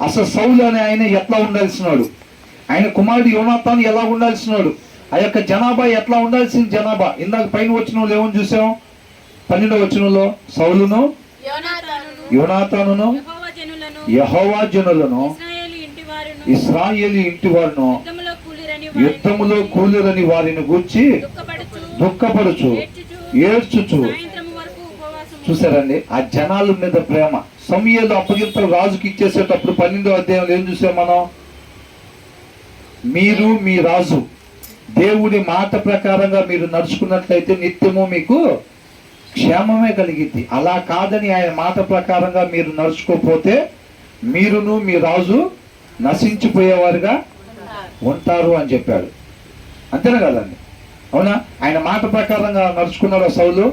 అసలు సౌలు అనే ఆయన ఎట్లా ఉండాల్సినాడు, ఆయన కుమారుడు యోనాతాను ఎలా ఉండాల్సినాడు, ఆ యొక్క జనాభా ఎట్లా ఉండాల్సిన జనాభా. ఇందాక పైన వచ్చిన వాళ్ళు ఏమని చూసాం? 12వ వచనంలో సౌలును యోనాతానును యెహోవా జనులను ఇశ్రాయేలు ఇంటి వారును యుద్ధములో కూలిరని వారిని గూర్చి దుఃఖపడుచు ఏడ్చుచు. చూసారండి ఆ జనాల మీద ప్రేమ. సమూయేలు అప్పగింతలు రాజుకి ఇచ్చేసేటప్పుడు 12వ అధ్యాయంలో ఏం చూసాం మనం? మీరు మీ రాజు దేవుడి మాట ప్రకారంగా మీరు నడుచుకున్నట్లయితే నిత్యము మీకు క్షేమమే కలిగిద్ది. అలా కాదని ఆయన మాట ప్రకారంగా మీరు నడుచుకోకపోతే మీరును మీ రాజు నశించిపోయేవారుగా ఉంటారు అని చెప్పాడు. అంతేనా కదండి? అవునా? ఆయన మాట ప్రకారంగా నడుచుకున్నాడు సౌలు?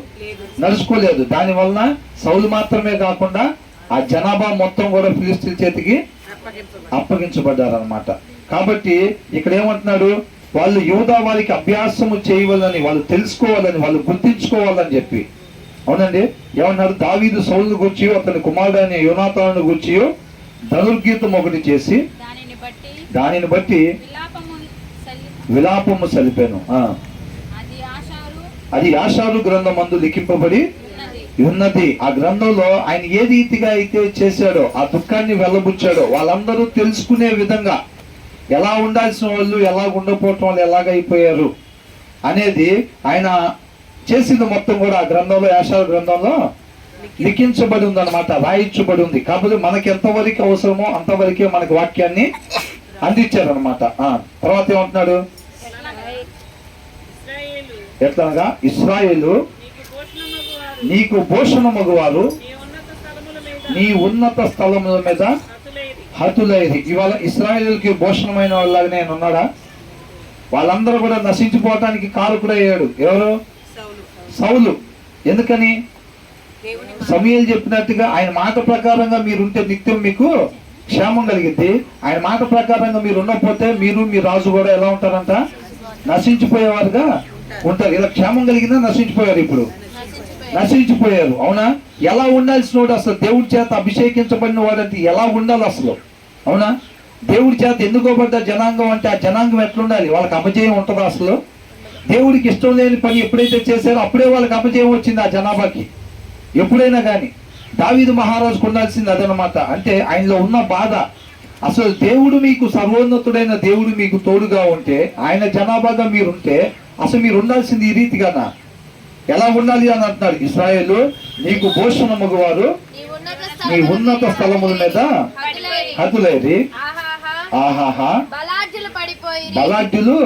నడుచుకోలేదు. దానివలన సౌలు మాత్రమే కాకుండా ఆ జనాభా మొత్తం కూడా ఫిలిస్తీన్ల చేతికి అప్పగించబడ్డారు అనమాట. కాబట్టి ఇక్కడ ఏమంటున్నాడు? వాళ్ళు యూదా వారికి అభ్యాసము చేయవాలని, వాళ్ళు తెలుసుకోవాలని, వాళ్ళు గుర్తించుకోవాలని చెప్పి. అవునండి? ఏమన్నారు? దావీదు సౌలును గూర్చి అతని కుమారుడైన యోనాతానును గూర్చి ధనుర్గీతం ఒకటి చేసి దానిని బట్టి విలాపము సలిపాను. అది యాషారు గ్రంథం మందు లిఖింపబడి ఉన్నది. ఆ గ్రంథంలో ఆయన ఏ రీతిగా అయితే చేశాడో, ఆ దుఃఖాన్ని వెళ్ళబుచ్చాడో వాళ్ళందరూ తెలుసుకునే విధంగా ఎలా ఉండాల్సిన వాళ్ళు ఎలా ఉండకపోవటం వాళ్ళు ఎలాగైపోయారు అనేది ఆయన చేసింది మొత్తం కూడా ఆ గ్రంథంలో, యాషారు గ్రంథంలో లిఖించబడి ఉంది అనమాట, రాయించబడి ఉంది. కాబట్టి మనకి ఎంతవరకు అవసరమో అంతవరకే మనకి వాక్యాన్ని అందించారనమాట. తర్వాత ఏమంటున్నాడు? ఎట్లనగా ఇశ్రాయేలు నీకు భూషణమగువారు నీ ఉన్నత స్థలముల మీద హతులైరి. ఇవాళ ఇశ్రాయేలుకి భూషణమైన వాళ్ళగా నేను ఉన్నాడా? వాళ్ళందరూ కూడా నశించిపోవటానికి కారకుడయ్యాడు ఎవరు? సౌలు. ఎందుకని? సమూయేలు చెప్పినట్టుగా ఆయన మాట ప్రకారంగా మీరుంటే నిత్యం మీకు క్షేమం కలిగిద్ది. ఆయన మాట ప్రకారంగా మీరు ఉండకపోతే మీరు మీ రాజు కూడా ఎలా ఉంటారంట? నశించిపోయేవారుగా ఉంటారు. ఇలా క్షేమం కలిగినా నశించిపోయారు. ఇప్పుడు నశించిపోయారు. అవునా? ఎలా ఉండాల్సిన వాడు అసలు దేవుడి చేత అభిషేకించబడిన వాడంటే ఎలా ఉండాలి అసలు? అవునా? దేవుడి చేత ఎన్నుకోబడ్డ జనాంగం అంటే ఆ జనాంగం ఎట్లుండాలి? వాళ్ళకి అపజయం ఉంటుందా అసలు? దేవుడికి ఇష్టం లేని పని ఎప్పుడైతే చేశారో అప్పుడే వాళ్ళకి అపజయం వచ్చింది ఆ జనాభాకి. ఎప్పుడైనా కానీ దావీదు మహారాజుకు ఉండాల్సింది అదనమాట. అంటే ఆయనలో ఉన్న బాధ. అసలు దేవుడు మీకు సర్వోన్నతుడైన దేవుడు మీకు తోడుగా ఉంటే, ఆయన జనాభాగా మీరుంటే అసలు మీరు ఉండాల్సింది ఈ రీతిగానా? ఎలా ఉండాలి అని అంటున్నాడు. ఇశ్రాయేలు నీకు భూషణమగువారు నీ ఉన్నత స్థలముల మీద హతులైరి ఆహాహా బలాఢ్యులు పడిపోయి బలాఢ్యులు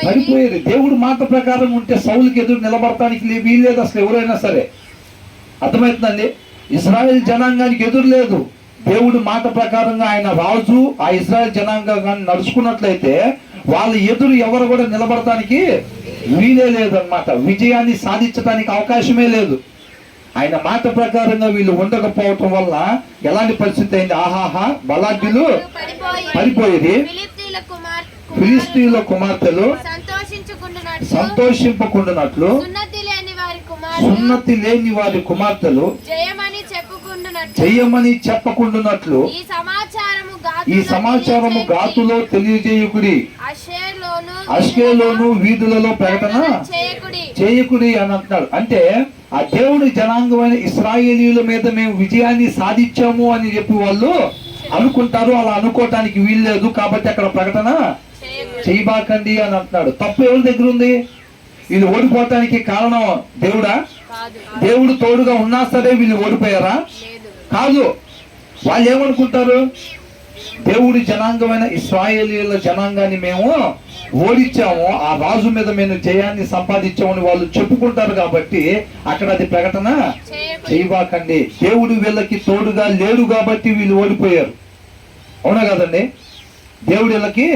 పడిపోయారు. దేవుడు మాట ప్రకారం ఉంటే సౌలుకి ఎదురు నిలబడటానికి వీల్లేదు అసలు ఎవరైనా సరే. అర్థమవుతుందండి? ఇశ్రాయేల్ జనాంగానికి ఎదురు లేదు. దేవుడు మాట ప్రకారంగా ఆయన రాజు ఆ ఇశ్రాయేల్ జనాంగాన్ని నడుచుకున్నట్లయితే వాళ్ళ ఎదురు ఎవరు కూడా నిలబడటానికి వీలే లేదన్నమాట. విజయాన్ని సాధించడానికి అవకాశమే లేదు. ఆయన మాట ప్రకారంగా వీళ్ళు ఉండకపోవటం వల్ల ఎలాంటి పరిస్థితి అయింది? ఆహాహా బలాఢ్యులు పడిపోయేది. ఫిలిష్తీయుల కుమార్తెలు సంతోషింపకుండునట్లు సున్నతి లేని వారి కుమార్తెలు జయమని చెప్పకుండునట్లు ఈ సమాచారము గాతులో తెలియజేయుకుడి, అష్కేలోను వీధులలో ప్రకటన చేయకుడి అని అంటున్నాడు. అంటే ఆ దేవుని జనాంగమైన ఇశ్రాయేలీయుల మీద మేము విజయాన్ని సాధించాము అని చెప్పి వాళ్ళు అనుకుంటారు. అలా అనుకోవటానికి వీల్లేదు. కాబట్టి అక్కడ ప్రకటన చేయబాకండి అని అంటున్నాడు. తప్పు ఎవరి దగ్గర ఉంది? వీళ్ళు ఓడిపోవటానికి కారణం దేవుడా? దేవుడు తోడుగా ఉన్నా సరే వీళ్ళు ఓడిపోయారా? కాదు. వాళ్ళు ఏమనుకుంటారు? దేవుడి జనాంగమైన ఇశ్రాయేలీయుల జనాంగాన్ని మేము ఓడించాము, ఆ రాజు మీద మేము జయాన్ని సంపాదించామని వాళ్ళు చెప్పుకుంటారు. కాబట్టి అక్కడ అది ప్రకటన చేయబాకండి. దేవుడు వీళ్ళకి తోడుగా లేడు కాబట్టి వీళ్ళు ఓడిపోయారు. అవునా కదండి? దేవుడు వీళ్ళకి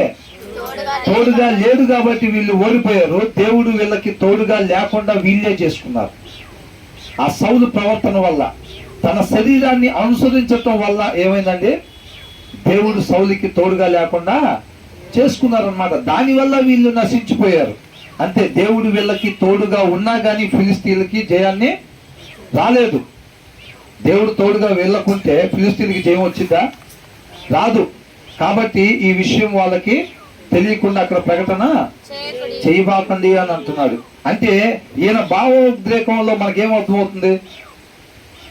తోడుగా లేడు కాబట్టి వీళ్ళు ఓడిపోయారు. దేవుడు వీళ్ళకి తోడుగా లేకుండా వీళ్ళే చేసుకున్నారు. ఆ సౌలు ప్రవర్తన వల్ల, తన శరీరాన్ని అనుసరించటం వల్ల ఏమైందండి? దేవుడు సౌలుకి తోడుగా లేకుండా చేసుకున్నారనమాట. దానివల్ల వీళ్ళు నశించిపోయారు. అంతే. దేవుడు వీళ్ళకి తోడుగా ఉన్నా కానీ ఫిలిస్తీన్లకి జయాన్ని రాలేదు. దేవుడు తోడుగా వెళ్ళకుంటే ఫిలిస్తీన్లకి జయం వచ్చిందా? రాదు. కాబట్టి ఈ విషయం వాళ్ళకి తెలియకుండా అక్కడ ప్రకటన చేయబాకండి అని అంటున్నాడు. అంటే ఈయన భావోద్రేకంలో మనకేమర్థమవుతుంది?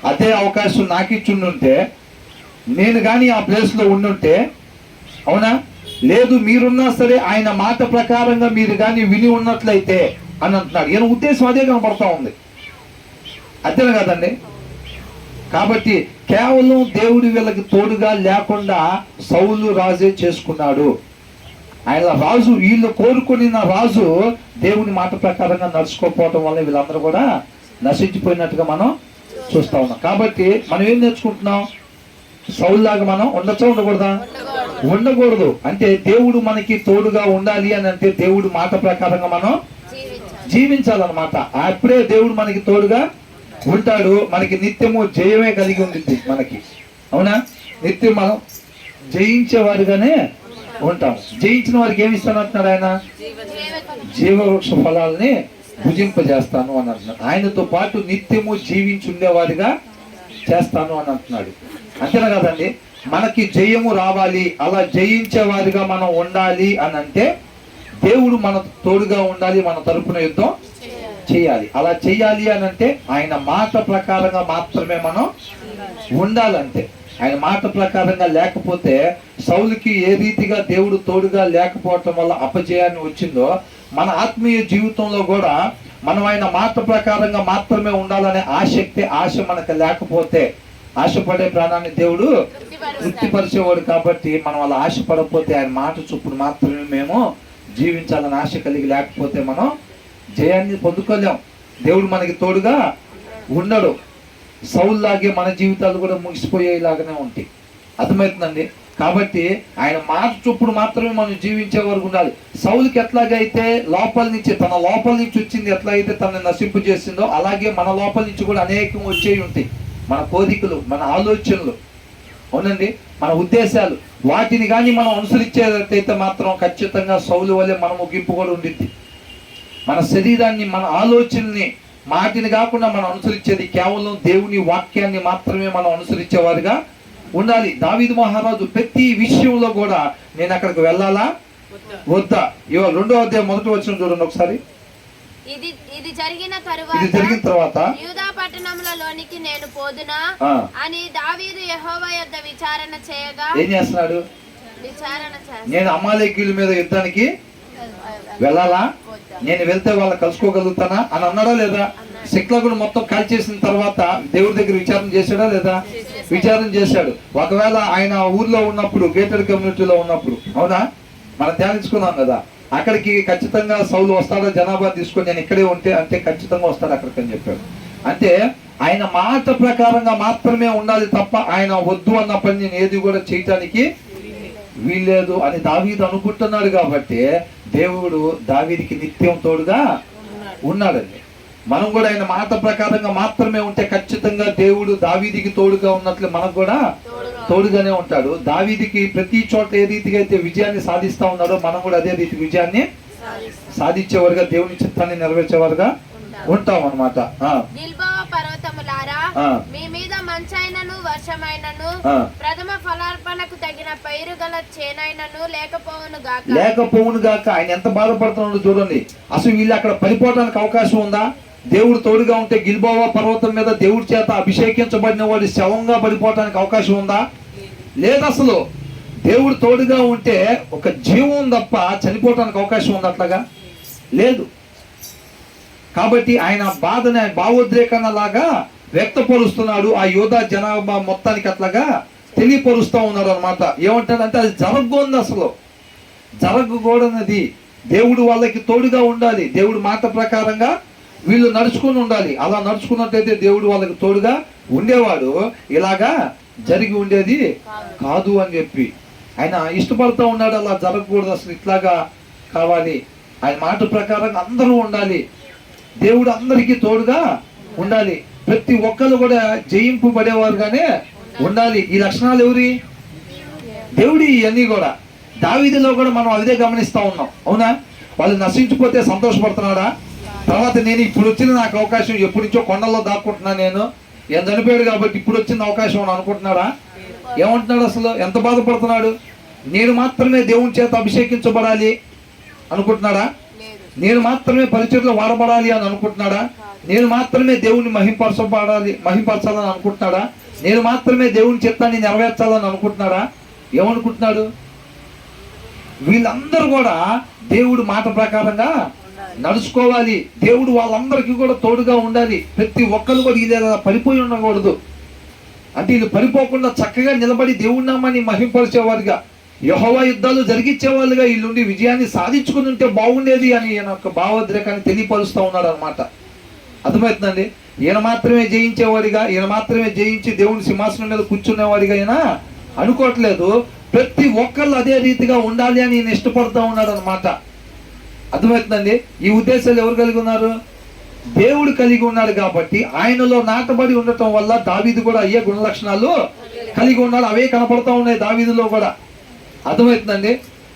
అదే అవకాశం నాకు ఇచ్చుండుంటే, నేను కానీ ఆ ప్లేస్లో ఉండుంటే, అవునా? లేదు, మీరున్నా సరే ఆయన మాట ప్రకారంగా మీరు కానీ విని ఉన్నట్లయితే అని అంటున్నాడు. ఈయన ఉద్దేశం అదే కనపడతా ఉంది. అంతేనా కదండి? కాబట్టి కేవలం దేవుడి వీళ్ళకి తోడుగా లేకుండా సౌలు రాజే చేసుకున్నాడు. ఆయన రాజు, వీళ్ళు కోరుకున్న రాజు దేవుని మాట ప్రకారంగా నడుచుకోకపోవటం వల్ల వీళ్ళందరూ కూడా నశించిపోయినట్టుగా మనం చూస్తా ఉన్నాం. కాబట్టి మనం ఏం నేర్చుకుంటున్నాం? సౌలులాగా మనం ఉండొచ్చా ఉండకూడదా? ఉండకూడదు. అంటే దేవుడు మనకి తోడుగా ఉండాలి అని అంటే దేవుడు మాట ప్రకారంగా మనం జీవించాలన్నమాట. అప్పుడే దేవుడు మనకి తోడుగా ఉంటాడు. మనకి నిత్యము జయమే కలిగి ఉంటుంది మనకి. అవునా? నిత్యం మనం జయించేవారుగానే ఉంటాం. జయించిన వారికి ఏమి ఇస్తాను అంటున్నాడు ఆయన? జీవవృక్ష ఫలాలని భుజింపజేస్తాను అని అంటున్నాడు. ఆయనతో పాటు నిత్యము జీవించుండేవారిగా చేస్తాను అని అంటున్నాడు. అంతేనా కదండి? మనకి జయము రావాలి, అలా జయించేవారిగా మనం ఉండాలి అని అంటే దేవుడు మన తోడుగా ఉండాలి, మన తరపున యుద్ధం చేయాలి. అలా చేయాలి అని అంటే ఆయన మాట ప్రకారంగా మాత్రమే మనం ఉండాలంటే. ఆయన మాట ప్రకారంగా లేకపోతే సౌలుకి ఏ రీతిగా దేవుడు తోడుగా లేకపోవటం వల్ల అపజయాన్ని వచ్చిందో, మన ఆత్మీయ జీవితంలో కూడా మనం ఆయన మాట ప్రకారంగా మాత్రమే ఉండాలనే ఆశ మనకు లేకపోతే, ఆశపడే ప్రాణాన్ని దేవుడు తృప్తిపరిచేవాడు. కాబట్టి మనం అలా ఆశపడకపోతే, ఆయన మాట చొప్పున మాత్రమే మేము జీవించాలని ఆశ కలిగి లేకపోతే మనం జయాన్ని పొందుకోలేం. దేవుడు మనకి తోడుగా ఉండడు. సౌలులాగే మన జీవితాలు కూడా ముగిసిపోయేలాగానే ఉంటాయి. అర్థమవుతుందండి? కాబట్టి ఆయన మాట చొప్పుడు మాత్రమే మనం జీవించే వరకు ఉండాలి. సౌలుకి ఎట్లాగైతే లోపల నుంచి, తన లోపల నుంచి వచ్చింది ఎట్లయితే తనని నశింపు చేసిందో, అలాగే మన లోపల నుంచి కూడా అనేకం వచ్చేవి ఉంటాయి. మన కోరికలు, మన ఆలోచనలు, అవునండి, మన ఉద్దేశాలు, వాటిని కానీ మనం అనుసరించేటైతే మాత్రం ఖచ్చితంగా సౌలు వల్లే మన ముగింపు కూడా ఉండిద్ది. మన శరీరాన్ని, మన ఆలోచనని, మాటిని కాకుండా మనం అనుసరించేది కేవలం దేవుని వాక్యాన్ని మాత్రమే మనం అనుసరించేవారుగా ఉండాలి. దావీదు మహారాజు ప్రతి విషయంలో కూడా నేను అక్కడికి వెళ్ళాలా వద్దా? ఇవాళ 2వ అధ్యాయం 1వ వచనం చూడండి ఒకసారి. ఇది జరిగిన తర్వాత యూదా పట్టణములలోనికి నేను పోదునా అని దావీదు యెహోవా యొద్ద విచారణ చేయగా, ఏం చేస్తున్నాడు? నేను అమాలేకీయుల మీద యుద్ధానికి వెళ్ళాలా? నేను వెళ్తే వాళ్ళు కలుసుకోగలుగుతానా అని అన్నాడా లేదా? సిక్లగుడు మొత్తం కాల్చేసిన తర్వాత దేవుడి దగ్గర విచారణ చేశాడా లేదా? విచారణ చేశాడు. ఒకవేళ ఆయన ఊర్లో ఉన్నప్పుడు, గేటెడ్ కమ్యూనిటీలో ఉన్నప్పుడు, అవునా, మనం ధ్యానించుకున్నాం కదా, అక్కడికి ఖచ్చితంగా సౌలు వస్తాడో జనాభా తీసుకొని నేను ఇక్కడే ఉంటే అంటే ఖచ్చితంగా వస్తాడు అక్కడికి అని చెప్పాడు. అంటే ఆయన మాట ప్రకారంగా మాత్రమే ఉండాలి తప్ప ఆయన వద్దు అన్న పని నేను ఏది కూడా చేయటానికి వీల్లేదు అని దావీదు అనుకుంటున్నాడు. కాబట్టి దేవుడు దావీదికి నిత్యం తోడుగా ఉన్నాడండి. మనం కూడా ఆయన మాట ప్రకారంగా మాత్రమే ఉంటే ఖచ్చితంగా దేవుడు దావీదికి తోడుగా ఉన్నట్లు మనకు కూడా తోడుగానే ఉంటాడు. దావీదికి ప్రతి చోట ఏ రీతిగా అయితే విజయాన్ని సాధిస్తా ఉన్నాడో మనం కూడా అదే రీతి విజయాన్ని సాధించేవారుగా, దేవుని చిత్తాన్ని నెరవేర్చేవారుగా ఉంటాం అన్నమాట. గిల్బోవ పర్వతములారా, మీ మీద మంచైనను వర్షమైనను ప్రథమ ఫలార్పణకు తగిన పైరు గల చేనైనను లేకపోవును గాక. ఆయన ఎంత బాధపడుతున్నాడో చూడండి. అసలు వీళ్ళు అక్కడ పడిపోవడానికి అవకాశం ఉందా? దేవుడు తోడుగా ఉంటే గిల్బోవ పర్వతం మీద దేవుడి చేత అభిషేకించబడిన వాడి శవంగా పడిపోవడానికి అవకాశం ఉందా? లేదు. అసలు దేవుడు తోడుగా ఉంటే ఒక జీవం తప్ప చనిపోవడానికి అవకాశం ఉంది అట్లాగా? లేదు. కాబట్టి ఆయన బాధని భావోద్రేకన లాగా వ్యక్తపరుస్తున్నాడు. ఆ యోధా జనాభా మొత్తానికి అట్లాగా తెలియపరుస్తూ ఉన్నారు అనమాట. ఏమంటాడంటే అది జరగకూడదు, అసలు జరగకూడనది. దేవుడు వాళ్ళకి తోడుగా ఉండాలి. దేవుడు మాట ప్రకారంగా వీళ్ళు నడుచుకుని ఉండాలి. అలా నడుచుకున్నట్టయితే దేవుడు వాళ్ళకి తోడుగా ఉండేవాడు. ఇలాగా జరిగి ఉండేది కాదు అని చెప్పి ఆయన ఇష్టపడుతూ ఉన్నాడు. అలా జరగకూడదు, అసలు ఇట్లాగా కావాలి. ఆయన మాట ప్రకారంగా అందరూ ఉండాలి. దేవుడు అందరికీ తోడుగా ఉండాలి. ప్రతి ఒక్కరు కూడా జయింపు పడేవారుగానే ఉండాలి. ఈ లక్షణాలు ఎవరి? దేవుడి. ఇవన్నీ కూడా దావీదులో కూడా మనం అదే గమనిస్తా ఉన్నాం. అవునా? వాళ్ళు నశించిపోతే సంతోషపడుతున్నాడా? తర్వాత నేను ఇప్పుడు వచ్చిన నాకు అవకాశం, ఎప్పటి నుంచో కొండల్లో దాక్కుంటున్నా, నేను చనిపోయాడు కాబట్టి ఇప్పుడు వచ్చిన అవకాశం అని అనుకుంటున్నాడా? ఏమంటున్నాడు? అసలు ఎంత బాధపడుతున్నాడు? నేను మాత్రమే దేవుని చేత అభిషేకించబడాలి అనుకుంటున్నాడా? నేను మాత్రమే పరిచర్లో వాడబడాలి అని అనుకుంటున్నాడా? నేను మాత్రమే దేవుని మహింపరచాలని అనుకుంటున్నాడా? నేను మాత్రమే దేవుని చిత్తాన్ని నెరవేర్చాలని అనుకుంటున్నాడా? ఏమనుకుంటున్నాడు? వీళ్ళందరూ కూడా దేవుడు మాట ప్రకారంగా నడుచుకోవాలి. దేవుడు వాళ్ళందరికీ కూడా తోడుగా ఉండాలి. ప్రతి ఒక్కరు కూడా ఇది పడిపోయి ఉండకూడదు. అంటే వీళ్ళు పడిపోకుండా చక్కగా నిలబడి దేవుడి నామాన్ని మహింపరిచేవారుగా, యెహోవా యుద్ధాలు జరిగించేవాళ్ళుగా వీళ్ళుండి విజయాన్ని సాధించుకుని ఉంటే బాగుండేది అని ఈయన యొక్క భావోద్రేకాన్ని తెలియపరుస్తూ ఉన్నాడు అనమాట. అర్థమవుతుందండి? ఈయన మాత్రమే జయించేవాడిగా, ఈయన మాత్రమే జయించి దేవుని సింహాసనం మీద కూర్చునేవాడిగా ఈయన అనుకోవట్లేదు. ప్రతి ఒక్కళ్ళు అదే రీతిగా ఉండాలి అని ఈయన ఇష్టపడుతూ ఉన్నాడు అనమాట. అర్థమవుతుందండి? ఈ ఉద్దేశాలు ఎవరు కలిగి ఉన్నారు? దేవుడు కలిగి ఉన్నాడు. కాబట్టి ఆయనలో నాటబడి ఉండటం వల్ల దావీదు కూడా అయ్యే గుణ లక్షణాలు కలిగి ఉన్నాడు. అవే కనపడుతూ ఉన్నాయి దావీదులో కూడా. అర్థమవుతుందండి?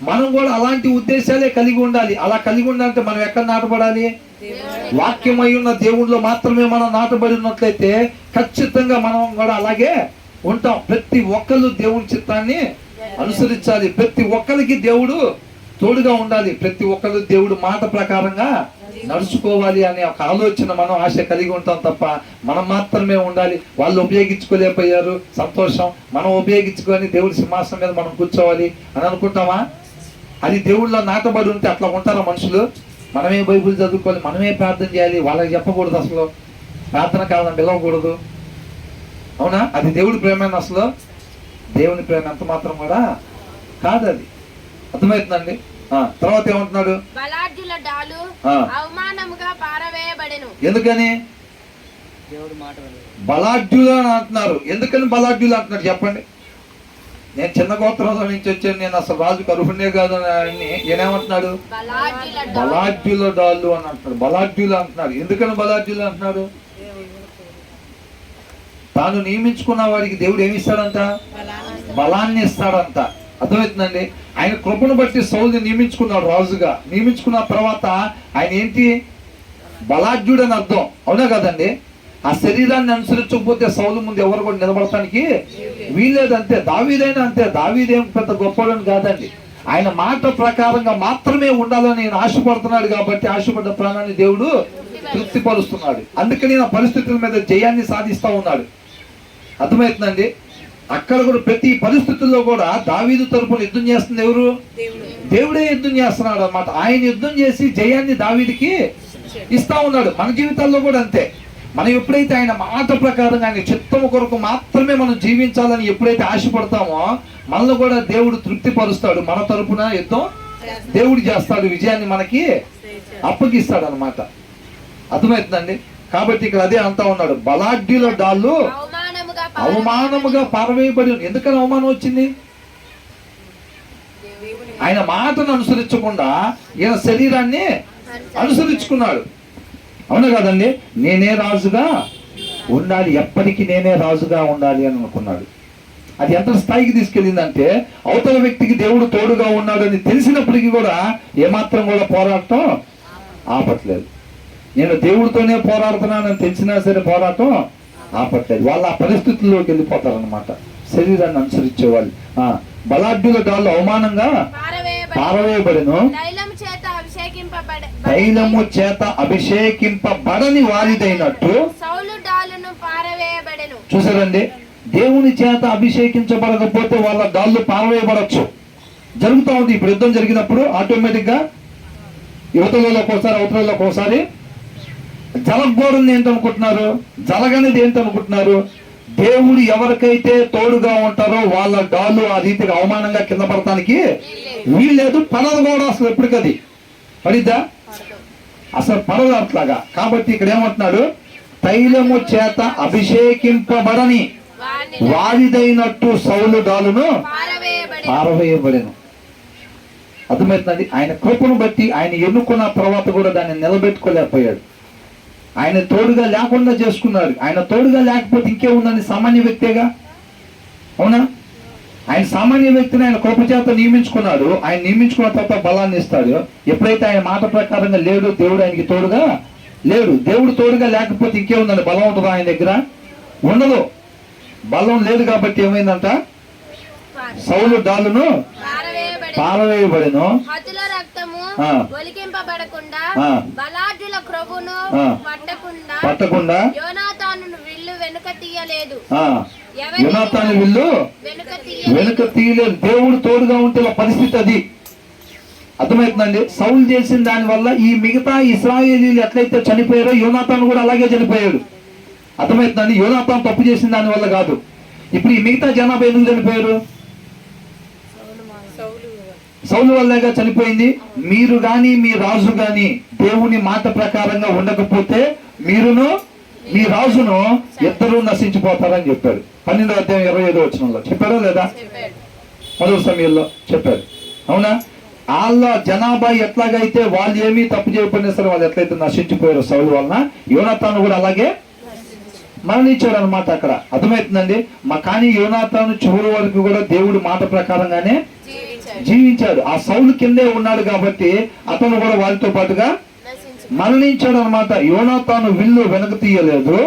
మనం కూడా అలాంటి ఉద్దేశాలే కలిగి ఉండాలి. అలా కలిగి ఉండాలంటే మనం ఎక్కడ నాటబడాలి? వాక్యమై ఉన్న దేవుడిలో మాత్రమే మనం నాటబడి ఉన్నట్లయితే ఖచ్చితంగా మనం కూడా అలాగే ఉంటాం. ప్రతి ఒక్కరు దేవుని చిత్తాన్ని అనుసరించాలి. ప్రతి ఒక్కరికి దేవుడు తోడుగా ఉండాలి. ప్రతి ఒక్కరు దేవుడు మాట ప్రకారంగా నడుచుకోవాలి అనే ఒక ఆలోచన, మనం ఆశ కలిగి ఉంటాం తప్ప మనం మాత్రమే ఉండాలి. వాళ్ళు ఉపయోగించుకోలేకపోయారు, సంతోషం. మనం ఉపయోగించుకొని దేవుడి సింహాసనం మీద మనం కూర్చోవాలి అని అనుకుంటామా? అది దేవుళ్ళలో నాటబడి ఉంటే అట్లా ఉంటారా మనుషులు? మనమే బైబిల్ చదువుకోవాలి, మనమే ప్రార్థన చేయాలి. వాళ్ళకి చెప్పకూడదు, అసలు ప్రార్థన కాదని పిలవకూడదు. అవునా? అది దేవుడి ప్రేమ? అసలు దేవుని ప్రేమ ఎంత మాత్రం కూడా కాదు అది. అర్థమవుతుందండి? తర్వాత ఏమంటున్నాడు? బలాఢ్యుల డాలు అవమానముగా పారవేయబడెను. ఎందుకని బలాఢ్యులు అని అంటున్నారు? ఎందుకని బలాఢ్యులు అంటున్నాడు చెప్పండి? నేను చిన్న గోత్రంలో నుంచి వచ్చాను, నేను అసలు రాజుకు అర్హుడే కాదు అని ఏమంటున్నాడు? బలాఢ్యుల డాళ్ళు అని అంటున్నాడు. బలాఢ్యులు అంటున్నాడు. ఎందుకని బలాఢ్యులు అంటున్నాడు? తాను నియమించుకున్న వాడికి దేవుడు ఏమి ఇస్తాడంట? బలాన్ని ఇస్తాడంట. అర్థమవుతుందండి? ఆయన కృపను బట్టి సౌలుని నియమించుకున్నాడు రాజుగా. నియమించుకున్న తర్వాత ఆయన ఏంటి? బలాఢ్యుడు అని అర్థం. అవునా కదండి? ఆ శరీరాన్ని అనుసరించకపోతే సౌలు ముందు ఎవరు కూడా నిలబడటానికి వీల్లేదు. అంతే. దావీదైనా అంతే. దావీదేం పెద్ద గొప్పవాడని కాదండి. ఆయన మాట ప్రకారంగా మాత్రమే ఉండాలని ఆయన ఆశపడుతున్నాడు. కాబట్టి ఆశపడ్డ ప్రాణాన్ని దేవుడు తృప్తిపరుస్తున్నాడు. అందుకని ఆ పరిస్థితుల మీద జయాన్ని సాధిస్తూ ఉన్నాడు. అర్థమవుతుందండి? అక్కడ కూడా ప్రతి పరిస్థితుల్లో కూడా దావీదు తరపున యుద్ధం చేస్తుంది ఎవరు? దేవుడే యుద్ధం చేస్తున్నాడు అన్నమాట. ఆయన యుద్ధం చేసి జయాన్ని దావీదుకి ఇస్తా ఉన్నాడు. మన జీవితాల్లో కూడా అంతే. మనం ఎప్పుడైతే ఆయన మాట ప్రకారంగా ఆయన చిత్తము కొరకు మాత్రమే మనం జీవించాలని ఎప్పుడైతే ఆశపడతామో మనల్ని కూడా దేవుడు తృప్తి పరుస్తాడు. మన తరపున యుద్ధం దేవుడు చేస్తాడు, విజయాన్ని మనకి అప్పగిస్తాడు అనమాట. అర్థమవుతుందండి? కాబట్టి ఇక్కడ అదే అంతా ఉన్నాడు, బలాఢ్యుల డాళ్ళు అవమానముగా పారవేయబడి. ఎందుకని అవమానం వచ్చింది? ఆయన మాటను అనుసరించకుండా ఈయన శరీరాన్ని అనుసరించుకున్నాడు. అవునా కదండి? నేనే రాజుగా ఉండాలి, ఎప్పటికీ నేనే రాజుగా ఉండాలి అని అనుకున్నాడు. అది ఎంత స్థాయికి తీసుకెళ్ళిందంటే అవతల వ్యక్తికి దేవుడు తోడుగా ఉన్నాడు అని తెలిసినప్పటికీ కూడా ఏమాత్రం కూడా పోరాటం ఆపట్లేదు. నేను దేవుడితోనే పోరాడుతున్నానని తెలిసినా సరే పోరాటం ఆపట్లేదు. వాళ్ళు ఆ పరిస్థితుల్లోకి వెళ్ళిపోతారనమాట, శరీరాన్ని అనుసరించే వాళ్ళు. బలాఢ్యుల డాళ్ళు అవమానంగా పారవేయబడెను, తైలము చేత అభిషేకింపబడని వారిదైనట్టు. చూసారండి, దేవుని చేత అభిషేకించబడకపోతే వాళ్ళ డాళ్ళు పారవేయబడచ్చు. జరుగుతూ ఉంది. ఇప్పుడు యుద్ధం జరిగినప్పుడు ఆటోమేటిక్ గా యువతలలోకి ఒకసారి అవతలలోకి ఒకసారి జరగకూడదు ఏంటనుకుంటున్నారు, జరగనిది ఏంటనుకుంటున్నారు. దేవుడు ఎవరికైతే తోడుగా ఉంటారో వాళ్ళ డాళ్ళు ఆ రీతిగా అవమానంగా కింద పడటానికి వీల్లేదు. పడదు కూడా అసలు. ఎప్పటికది పడిద్దా? అసలు పడదు అట్లాగా. కాబట్టి ఇక్కడ ఏమంటున్నాడు, తైలము చేత అభిషేకింపబడని వారిదైనట్టు సౌలు డాలును పారవేయబడెను. అర్థమవుతుంది? ఆయన కృపను బట్టి ఆయన ఎన్నుకున్న తర్వాత కూడా దాన్ని నిలబెట్టుకోలేకపోయాడు. ఆయన తోడుగా లేకుండా చేసుకున్నాడు. ఆయన తోడుగా లేకపోతే ఇంకేముందని? సామాన్య వ్యక్తిగా. అవునా? ఆయన సామాన్య వ్యక్తిని ఆయన కృప చేత నియమించుకున్నాడు. ఆయన నియమించుకున్న తర్వాత బలాన్ని ఇస్తాడు. ఎప్పుడైతే ఆయన మాట ప్రకారంగా లేడు, దేవుడు ఆయనకి తోడుగా లేడు. దేవుడు తోడుగా లేకపోతే ఇంకేముందని? బలం ఉంటుందా ఆయన దగ్గర? ఉండదు. బలం లేదు కాబట్టి ఏమైందంట, సౌలు డాలును పారవేయబడెను, పట్టకుండా యోనాతాను విల్లు వెనుక తీయలేదు. దేవుడు తోడుగా ఉంటే పరిస్థితి అది. అర్థమవుతుందండి? సౌలు చేసిన దాని వల్ల ఈ మిగతా ఇశ్రాయేలీలు ఎట్లయితే చనిపోయారో యోనాతాను కూడా అలాగే చనిపోయాడు. అర్థమవుతుందండి? యోనాతాను తప్పు చేసిన దాని వల్ల కాదు. ఇప్పుడు ఈ మిగతా జనాభా ఎందుకు చనిపోయారు? సౌలు వల్లేగా చనిపోయింది. మీరు గాని మీ రాజు గాని దేవుని మాట ప్రకారంగా ఉండకపోతే మీరును మీ రాజును ఇద్దరు నశించిపోతారని చెప్పాడు. 12వ అధ్యాయం 25వ వచనంలో చెప్పారా లేదా? మొదటి సమయంలో చెప్పారు. అవునా? వాళ్ళ జనాభా ఎట్లాగైతే వాళ్ళు ఏమీ తప్పు చేయకపోయినా సరే వాళ్ళు ఎట్లయితే నశించిపోయారు సౌలు వలన, యోనాతాను కూడా అలాగే మరణించాడు అనమాట. అక్కడ అర్థమవుతుందండి? కానీ యోనాతాను చివరి వరకు కూడా దేవుడి మాట ప్రకారంగానే జీవించాడు. ఆ సౌలు కిందే ఉన్నాడు కాబట్టి అతను కూడా వారితో పాటుగా మరణించాడు అనమాట. యోనాతాను విల్లు వెనక తీయలేదు,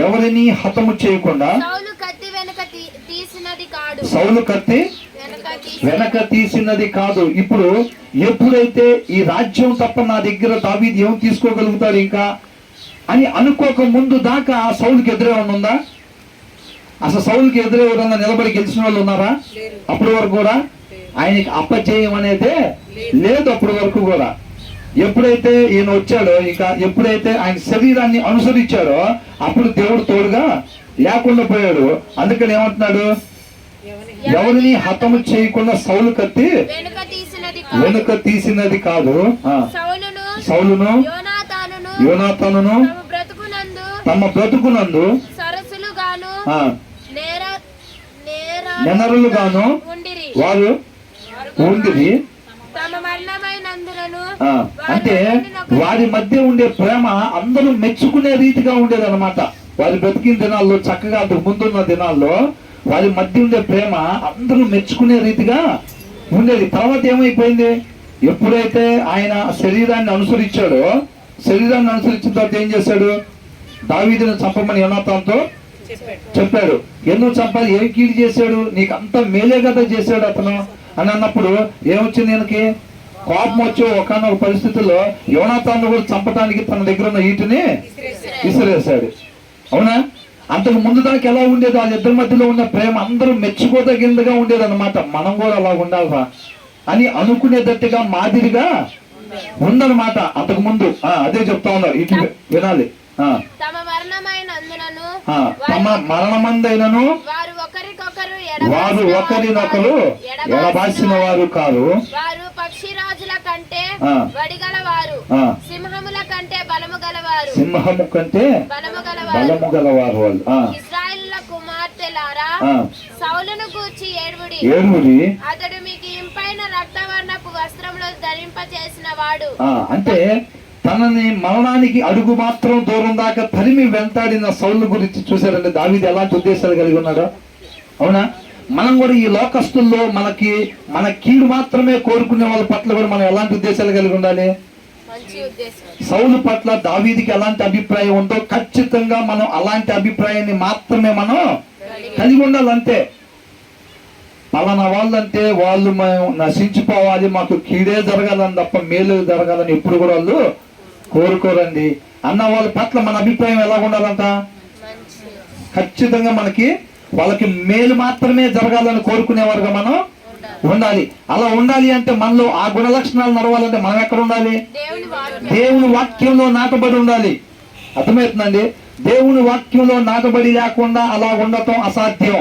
ఎవరిని హతము చేయకుండా. సౌలు కత్తి వెనక తీసినది కాదు. ఇప్పుడు ఎప్పుడైతే ఈ రాజ్యం తప్ప నా దగ్గర దావీదు ఏం తీసుకోగలుగుతాడు ఇంకా అని అనుకోక ముందు దాకా సౌలుకి ఎదురే ఉందా? అసలు సౌలుకి ఎదురే ఎవరన్నా నిలబడి గెలిచిన వాళ్ళు ఉన్నారా? అప్పటి వరకు కూడా ఆయనకి అపజయం అనేదే లేదు. అప్పటి వరకు కూడా ఎప్పుడైతే ఈయన వచ్చాడో, ఇంకా ఎప్పుడైతే ఆయన శరీరాన్ని అనుసరించాడో అప్పుడు దేవుడు తోడుగా లేకుండా పోయాడు. అందుకని ఏమంటున్నాడు, ఎవరిని హతము చేయకుండా సౌలు కత్తి వెనుక తీసినది కాదు. సౌలును యోనాతానును తమ బ్రతుకునందు నెనరులు గాను వారు ఉండిరి. అంటే వారి మధ్య ఉండే ప్రేమ అందరూ మెచ్చుకునే రీతిగా ఉండేది అనమాట. వారి బ్రతికిన దినాల్లో, చక్కగా అంతకు ముందున్న దినాల్లో వారి మధ్య ఉండే ప్రేమ అందరూ మెచ్చుకునే రీతిగా ఉండేది. తర్వాత ఏమైపోయింది, ఎప్పుడైతే ఆయన శరీరాన్ని అనుసరించాడో, శరీరాన్ని అనుసరించిన తర్వాత ఏం చేశాడు, దావీదును చంపమని యోనాతానుతో చెప్పాడు. ఎందుకు చంపాలి, ఏం కీడు చేశాడు, నీకు అంత మేలే కదా చేశాడు అతను అని అన్నప్పుడు ఏమొచ్చింది, ఈయనకి కోపం వచ్చి ఒకనొక పరిస్థితుల్లో యోనాతాను కూడా చంపడానికి తన దగ్గర ఉన్న ఈటుని విసిరేశాడు. అవునా? అంతకు ముందు దాకా ఎలా ఉండేది, వాళ్ళిద్దరి మధ్యలో ఉన్న ప్రేమ అందరూ మెచ్చుకోదగినదిగా ఉండేది అనమాట. మనం కూడా అలా ఉండాలిరా అని అనుకునేటట్టుగా మాదిరిగా ఉందన్నమాట అంతకు ముందు. అదే చెప్తా ఉన్నారు, ఇటు వినాలి. తమ మరణమైనందునను తమ మరణమందైనను వారు ఒకరినొకరు ఎడబాసిన వారు కారు. వారు పక్షిరాజుల కంటే వడిగలవారు, సింహముల కంటే బలము గలవారు, సింహము కంటే బలము గలవారు వాళ్ళు. ఇశ్రాయేలుల కుమార్తెలారా, సౌలును గూర్చి ఏడువుడి. అతడు మీకు ఇంపైన రక్తవర్ణపు వస్త్రములు ధరింపచేసిన వాడు. అంటే తనని మరణానికి అడుగు మాత్రం దూరం దాకా తరిమి వెంటాడిన సౌలు గురించి చూశారండి. దావీదు ఎలాంటి ఉద్దేశాలు కలిగి ఉన్నాడో. అవునా? మనం కూడా ఈ లోకస్తుల్లో మన కీడు మాత్రమే కోరుకునే వాళ్ళ పట్ల కూడా మనం ఎలాంటి ఉద్దేశాలు కలిగి ఉండాలి? సౌలు పట్ల దావీదుకి ఎలాంటి అభిప్రాయం ఉందో ఖచ్చితంగా మనం అలాంటి అభిప్రాయాన్ని మాత్రమే మనం కలిగి ఉండాలంతే. పలానా వాళ్ళంటే వాళ్ళు నశించిపోవాలి, మాకు కీడే జరగాలని తప్ప మేలు జరగాలని ఎప్పుడు కూడా వాళ్ళు కోరుకోరండి. అన్న వాళ్ళ పట్ల మన అభిప్రాయం ఎలా ఉండాలంట? ఖచ్చితంగా వాళ్ళకి మేలు మాత్రమే జరగాలని కోరుకునేవారుగా మనం ఉండాలి. అలా ఉండాలి అంటే మనలో ఆ గుణ లక్షణాలు నడవాలంటే మనం ఎక్కడ ఉండాలి? దేవుని వాక్యంలో నాటబడి ఉండాలి. అర్థమవుతుందండి? దేవుని వాక్యంలో నాటబడి లేకుండా అలా ఉండటం అసాధ్యం.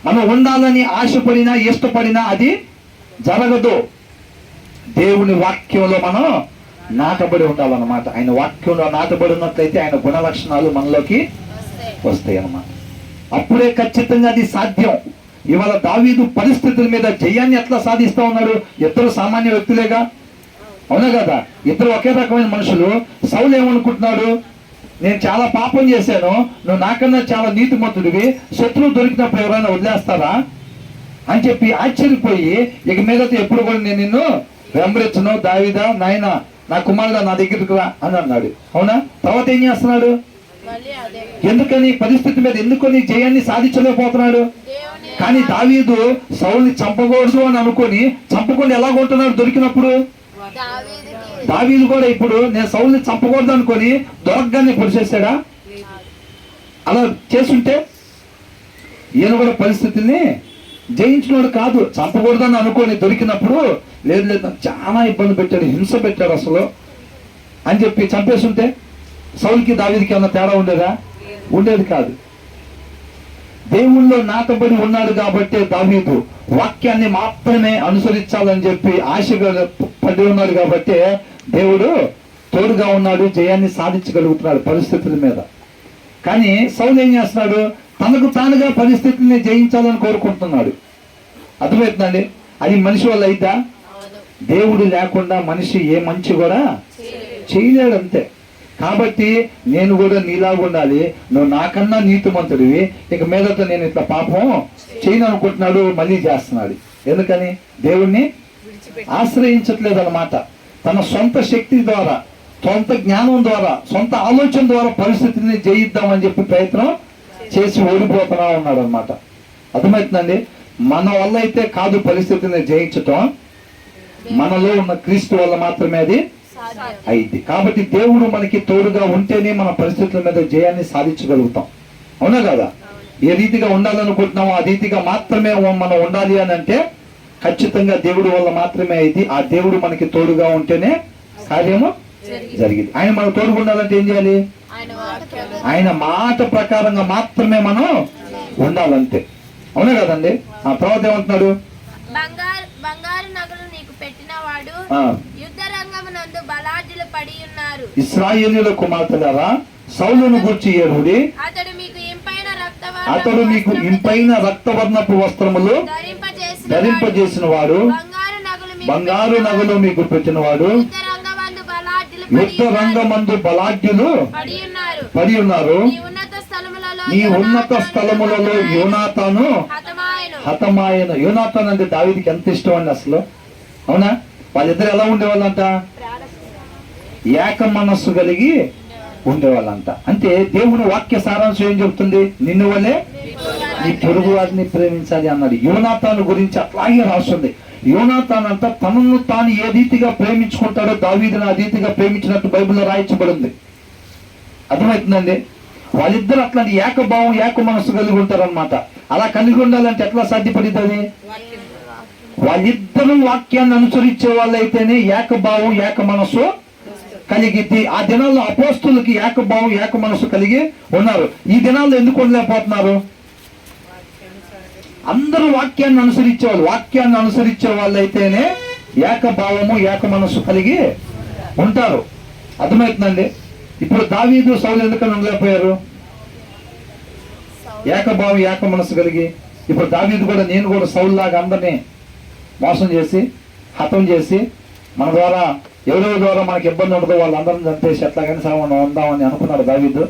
మనం ఉండాలని ఆశపడినా ఇష్టపడినా అది జరగదు. దేవుని వాక్యంలో మనం నాటబడి ఉండాలన్నమాట. ఆయన వాక్యంలో నాటబడి ఉన్నట్లయితే ఆయన గుణ లక్షణాలు మనలోకి వస్తాయి అన్నమాట. అప్పుడే ఖచ్చితంగా అది సాధ్యం. ఇవాళ దావీదు పరిస్థితుల మీద జయాన్ని ఎట్లా సాధిస్తా ఉన్నాడు? ఇద్దరు సామాన్య వ్యక్తులేగా, అవునా కదా? ఇద్దరు ఒకే రకమైన మనుషులు. సౌలు ఏమనుకుంటున్నాడు? నేను చాలా పాపం చేశాను, నువ్వు నాకన్నా చాలా నీతిమంతుడివి, శత్రువు దొరికినప్పుడు ఎవరైనా వదిలేస్తారా అని చెప్పి ఆశ్చర్యపోయి ఇక మీదట ఎప్పుడు కూడా నేను నిన్ను వెంబడించను, దావీదా నాయన నా కుమారుడు నా దగ్గరికి రా అని అన్నాడు. అవునా? తర్వాత ఏం చేస్తున్నాడు? ఎందుకని పరిస్థితి మీద ఎందుకని జయాన్ని సాధించలేకపోతున్నాడు? కానీ దావీదు సౌల్ని చంపకూడదు అని అనుకొని చంపకుండా ఎలాగుంటున్నాడు దొరికినప్పుడు? దావీదు కూడా ఇప్పుడు నేను సౌల్ని చంపకూడదు అనుకొని దొరకగానే పొడిచేశాడా? అలా చేస్తుంటే ఈయన కూడా పరిస్థితిని జయించినోడు కాదు. చంపకూడదని అనుకొని దొరికినప్పుడు లేదు లేదు చాలా ఇబ్బంది పెట్టాడు, హింస పెట్టాడు అసలు అని చెప్పి చంపేస్తుంటే సౌలుకి దావీదుకి ఏమన్నా తేడా ఉండేదా? ఉండేది కాదు. దేవుళ్ళో నాటబడి ఉన్నాడు కాబట్టి దావీదు వాక్యాన్ని మాత్రమే అనుసరించాలని చెప్పి ఆశగా పడి ఉన్నాడు కాబట్టి దేవుడు తోడుగా ఉన్నాడు, జయాన్ని సాధించగలుగుతున్నాడు పరిస్థితుల మీద. కానీ సౌలు ఏం చేస్తున్నాడు? తనకు తానుగా పరిస్థితుల్ని జయించాలని కోరుకుంటున్నాడు. అర్థమవుతుందండి? అది మనిషి వల్ల అయిద్దా? దేవుడు లేకుండా మనిషి ఏ మంచి కూడా చేయలేడు, అంతే. కాబట్టి నేను కూడా నీలాగా ఉండాలి, నువ్వు నాకన్నా నీతిమంతుడివి, ఇక మీదట నేను ఇట్లా పాపం చేయను అనుకుంటున్నాడు, మళ్ళీ చేస్తున్నాడు. ఎందుకని? దేవుణ్ణి ఆశ్రయించట్లేదు అన్నమాట. తన సొంత శక్తి ద్వారా, సొంత జ్ఞానం ద్వారా, సొంత ఆలోచన ద్వారా పరిస్థితిని జయిద్దామని చెప్పి ప్రయత్నం చేసి ఓడిపోతున్నా ఉన్నాడు అనమాట. అర్థమవుతుందండి? మన వల్ల అయితే కాదు పరిస్థితిని జయించటం, మనలో ఉన్న క్రీస్తు వల్ల మాత్రమే అది అయింది. కాబట్టి దేవుడు మనకి తోడుగా ఉంటేనే మన పరిస్థితుల మీద జయాన్ని సాధించగలుగుతాం. అవునా కదా? ఏ రీతిగా ఉండాలనుకుంటున్నామో ఆ రీతిగా మాత్రమే మనం ఉండాలి అని అంటే ఖచ్చితంగా దేవుడు వల్ల మాత్రమే అయింది. ఆ దేవుడు మనకి తోడుగా ఉంటేనే కార్యము జరిగింది. ఆయన మనకు తోడుగా ఉండాలంటే ఏం చేయాలి? ఆయన మాట ప్రకారంగా మాత్రమే మనం ఉండాలంతే. అవునా కదండి? ఆ తర్వాత ఏమంటున్నాడు? బంగారు నగలు నీకు పెట్టినవాడు యుద్ధ రంగమునందు బలాఢ్యులు పడి ఉన్నారు. ఇశ్రాయేలీయుల కుమార్తెలారా, సౌలును గూర్చి ఏడుడి. అతడు మీకు ఇంపైన రక్తవర్ణపు వస్త్రములు ధరింపజేసిన వాడు, బంగారు నగలు మీకు పెట్టినవాడు, యుద్ధ రంగమందు బలాఢ్యులు పడి ఉన్నారు. నీ ఉన్నత స్థలములలో యోనాతాను హతమాయను. యోనాతాను అంటే దావీదుకి ఎంత ఇష్టం అండి అసలు. అవునా? వాళ్ళిద్దరు ఎలా ఉండేవాళ్ళంట? ఏక మనస్సు కలిగి ఉండేవాళ్ళంట. అంటే దేవుని వాక్య సారాంశం ఏం చెబుతుంది? నిన్ను వల్లే నీ పొరుగు వారిని ప్రేమించాలి అన్నాడు. యోనాతాను గురించి అట్లాగే రాస్తుంది. యోనాతాను అంతా తనను తాను ఏ రీతిగా ప్రేమించుకుంటాడో దావీదును ఆ రీతిగా ప్రేమించినట్టు బైబిల్లో రాయించబడింది. అర్థమవుతుందండి? వాళ్ళిద్దరు అట్లాంటి ఏకభావం ఏక మనస్సు కలిగి ఉంటారనమాట. అలా కలిగి ఉండాలంటే ఎట్లా సాధ్యపడుతుంది? వాళ్ళిద్దరూ వాక్యాన్ని అనుసరించే వాళ్ళైతేనే ఏకభావం ఏక మనసు కలిగిద్ది. ఆ దినాల్లో అపోస్తులకి ఏకభావం ఏక మనసు కలిగి ఉన్నారు. ఈ దినాల్లో ఎందుకు ఉండలేకపోతున్నారు? అందరూ వాక్యాన్ని అనుసరించేవాళ్ళు. వాక్యాన్ని అనుసరించే వాళ్ళైతేనే ఏకభావము ఏక మనసు కలిగి ఉంటారు. అర్థమవుతుందండి? ఇప్పుడు దావీదు సౌలు ఎందుకని ఉండలేకపోయారు? ఏకభావం ఏక మనసు కలిగి. ఇప్పుడు దావీదు కూడా నేను కూడా సౌలులాగా అందరినీ మోసం చేసి హతం చేసి మన ద్వారా ఎవరెవరి ద్వారా మనకి ఇబ్బంది ఉండదో వాళ్ళందరిని చంపేసి ఎట్లాగైనా సరే మనం ఉందామని అనుకున్నాడు దావీదు.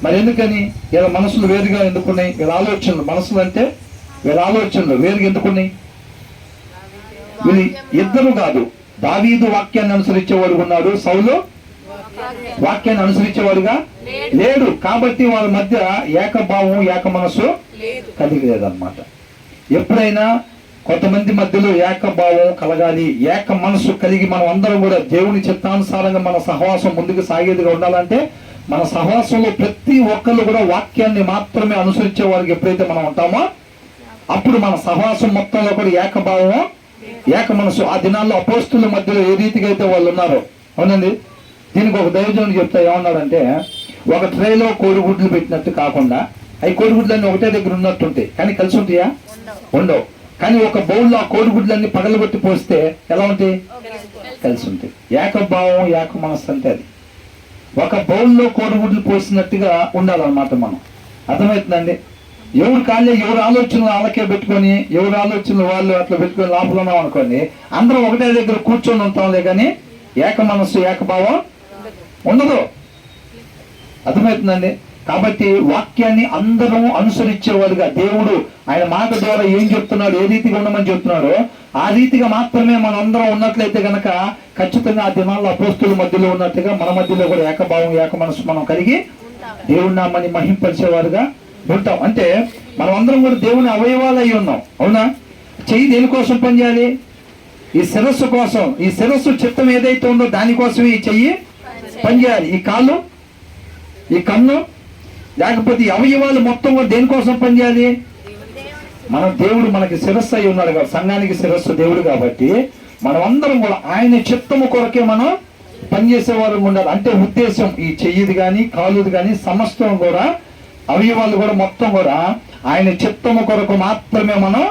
మరి ఎందుకని? వీళ్ళ మనసులు వేరుగా ఎందుకున్నాయి? వీళ్ళ ఆలోచనలు, మనసులు అంటే వీళ్ళ ఆలోచనలు వేరుగా ఎందుకున్నాయి? వీళ్ళు ఇద్దరు కాదు. దావీదు వాక్యాన్ని అనుసరించేవాడు ఉన్నాడు, సౌలు వాక్యాన్ని అనుసరించేవాడుగా లేడు. కాబట్టి వాళ్ళ మధ్య ఏకభావం ఏక మనసు కలిగి లేదన్నమాట. ఎప్పుడైనా కొంతమంది మధ్యలో ఏకభావం కలగాలి, ఏక మనసు కలిగి మనం అందరం కూడా దేవుని చిత్తానుసారంగా మన సహవాసం ముందుకు సాగేదిగా ఉండాలంటే మన సహవాసంలో ప్రతి ఒక్కళ్ళు కూడా వాక్యాన్ని మాత్రమే అనుసరించే వారికి ఎప్పుడైతే మనం ఉంటామో అప్పుడు మన సహవాసం మొత్తంలో కూడా ఏకభావం ఏక మనసు. ఆ దినాల్లో అపోస్తుల మధ్యలో ఏ రీతిగా అయితే వాళ్ళు ఉన్నారో, అవునండి. దీనికి ఒక దైవజనుడు చెప్తా ఏమన్నాడంటే, ఒక ట్రేలో కోడిగుడ్లు పెట్టినట్టు కాకుండా అవి కోడిగుడ్లన్నీ ఒకటే దగ్గర ఉన్నట్టుంటాయి, కానీ కలిసి ఉంటాయా? ఉండవు. కానీ ఒక బౌల్లో ఆ కోడిగుడ్లన్నీ పగలగొట్టి పోస్తే ఎలా ఉంటాయి? కలిసి ఉంటాయి. ఏకభావం ఏక మనసు అంటే అది. ఒక బౌల్లో కోడిగుడ్లు పోసినట్టుగా ఉండాలన్నమాట మనం. అర్థమవుతుందండి? ఎవరు కాళ్ళే ఎవరు ఆలోచనలు వాళ్ళకే పెట్టుకొని ఎవరు ఆలోచనలు వాళ్ళు అట్లా పెట్టుకొని లోపల ఉన్నాం అనుకోండి, అందరం ఒకటే దగ్గర కూర్చొని ఉంటాంలే, కానీ ఏక మనస్సు ఏకభావం ఉండదు. అర్థమవుతుందండి? కాబట్టి వాక్యాన్ని అందరూ అనుసరించేవారుగా దేవుడు ఆయన మాట ద్వారా ఏం చెప్తున్నాడు, ఏ రీతిగా ఉండమని చెప్తున్నాడో ఆ రీతిగా మాత్రమే మనం అందరం ఉన్నట్లయితే గనక ఖచ్చితంగా ఆ దినాల్లో అపోస్తుల మధ్యలో ఉన్నట్టుగా మన మధ్యలో కూడా ఏకభావం ఏక మనసు మనం కలిగి దేవుడి నామాన్ని మహింపరిచేవారుగా ఉంటాం. అంటే మనం అందరం కూడా దేవుని అవయవాలు అయి ఉన్నాం, అవునా? చెయ్యి దేనికోసం పనిచేయాలి? ఈ శిరస్సు కోసం. ఈ శిరస్సు చిత్తం ఏదైతే ఉందో దానికోసమే ఈ చెయ్యి పనిచేయాలి. ఈ కాళ్ళు, ఈ కన్ను, లేకపోతే ఈ అవయవాలు మొత్తం కూడా దేనికోసం పనిచేయాలి? మన దేవుడు మనకి శిరస్సు అయి ఉన్నాడు కాబట్టి, సంఘానికి శిరస్సు దేవుడు కాబట్టి మనం అందరం కూడా ఆయన చిత్తము కొరకే మనం పనిచేసేవారు ఉండాలి. అంటే ఉద్దేశం ఈ చెయ్యిది కానీ కాలుది కానీ సమస్తం కూడా అవయవాలు కూడా మొత్తం కూడా ఆయన చిత్తము కొరకు మాత్రమే మనం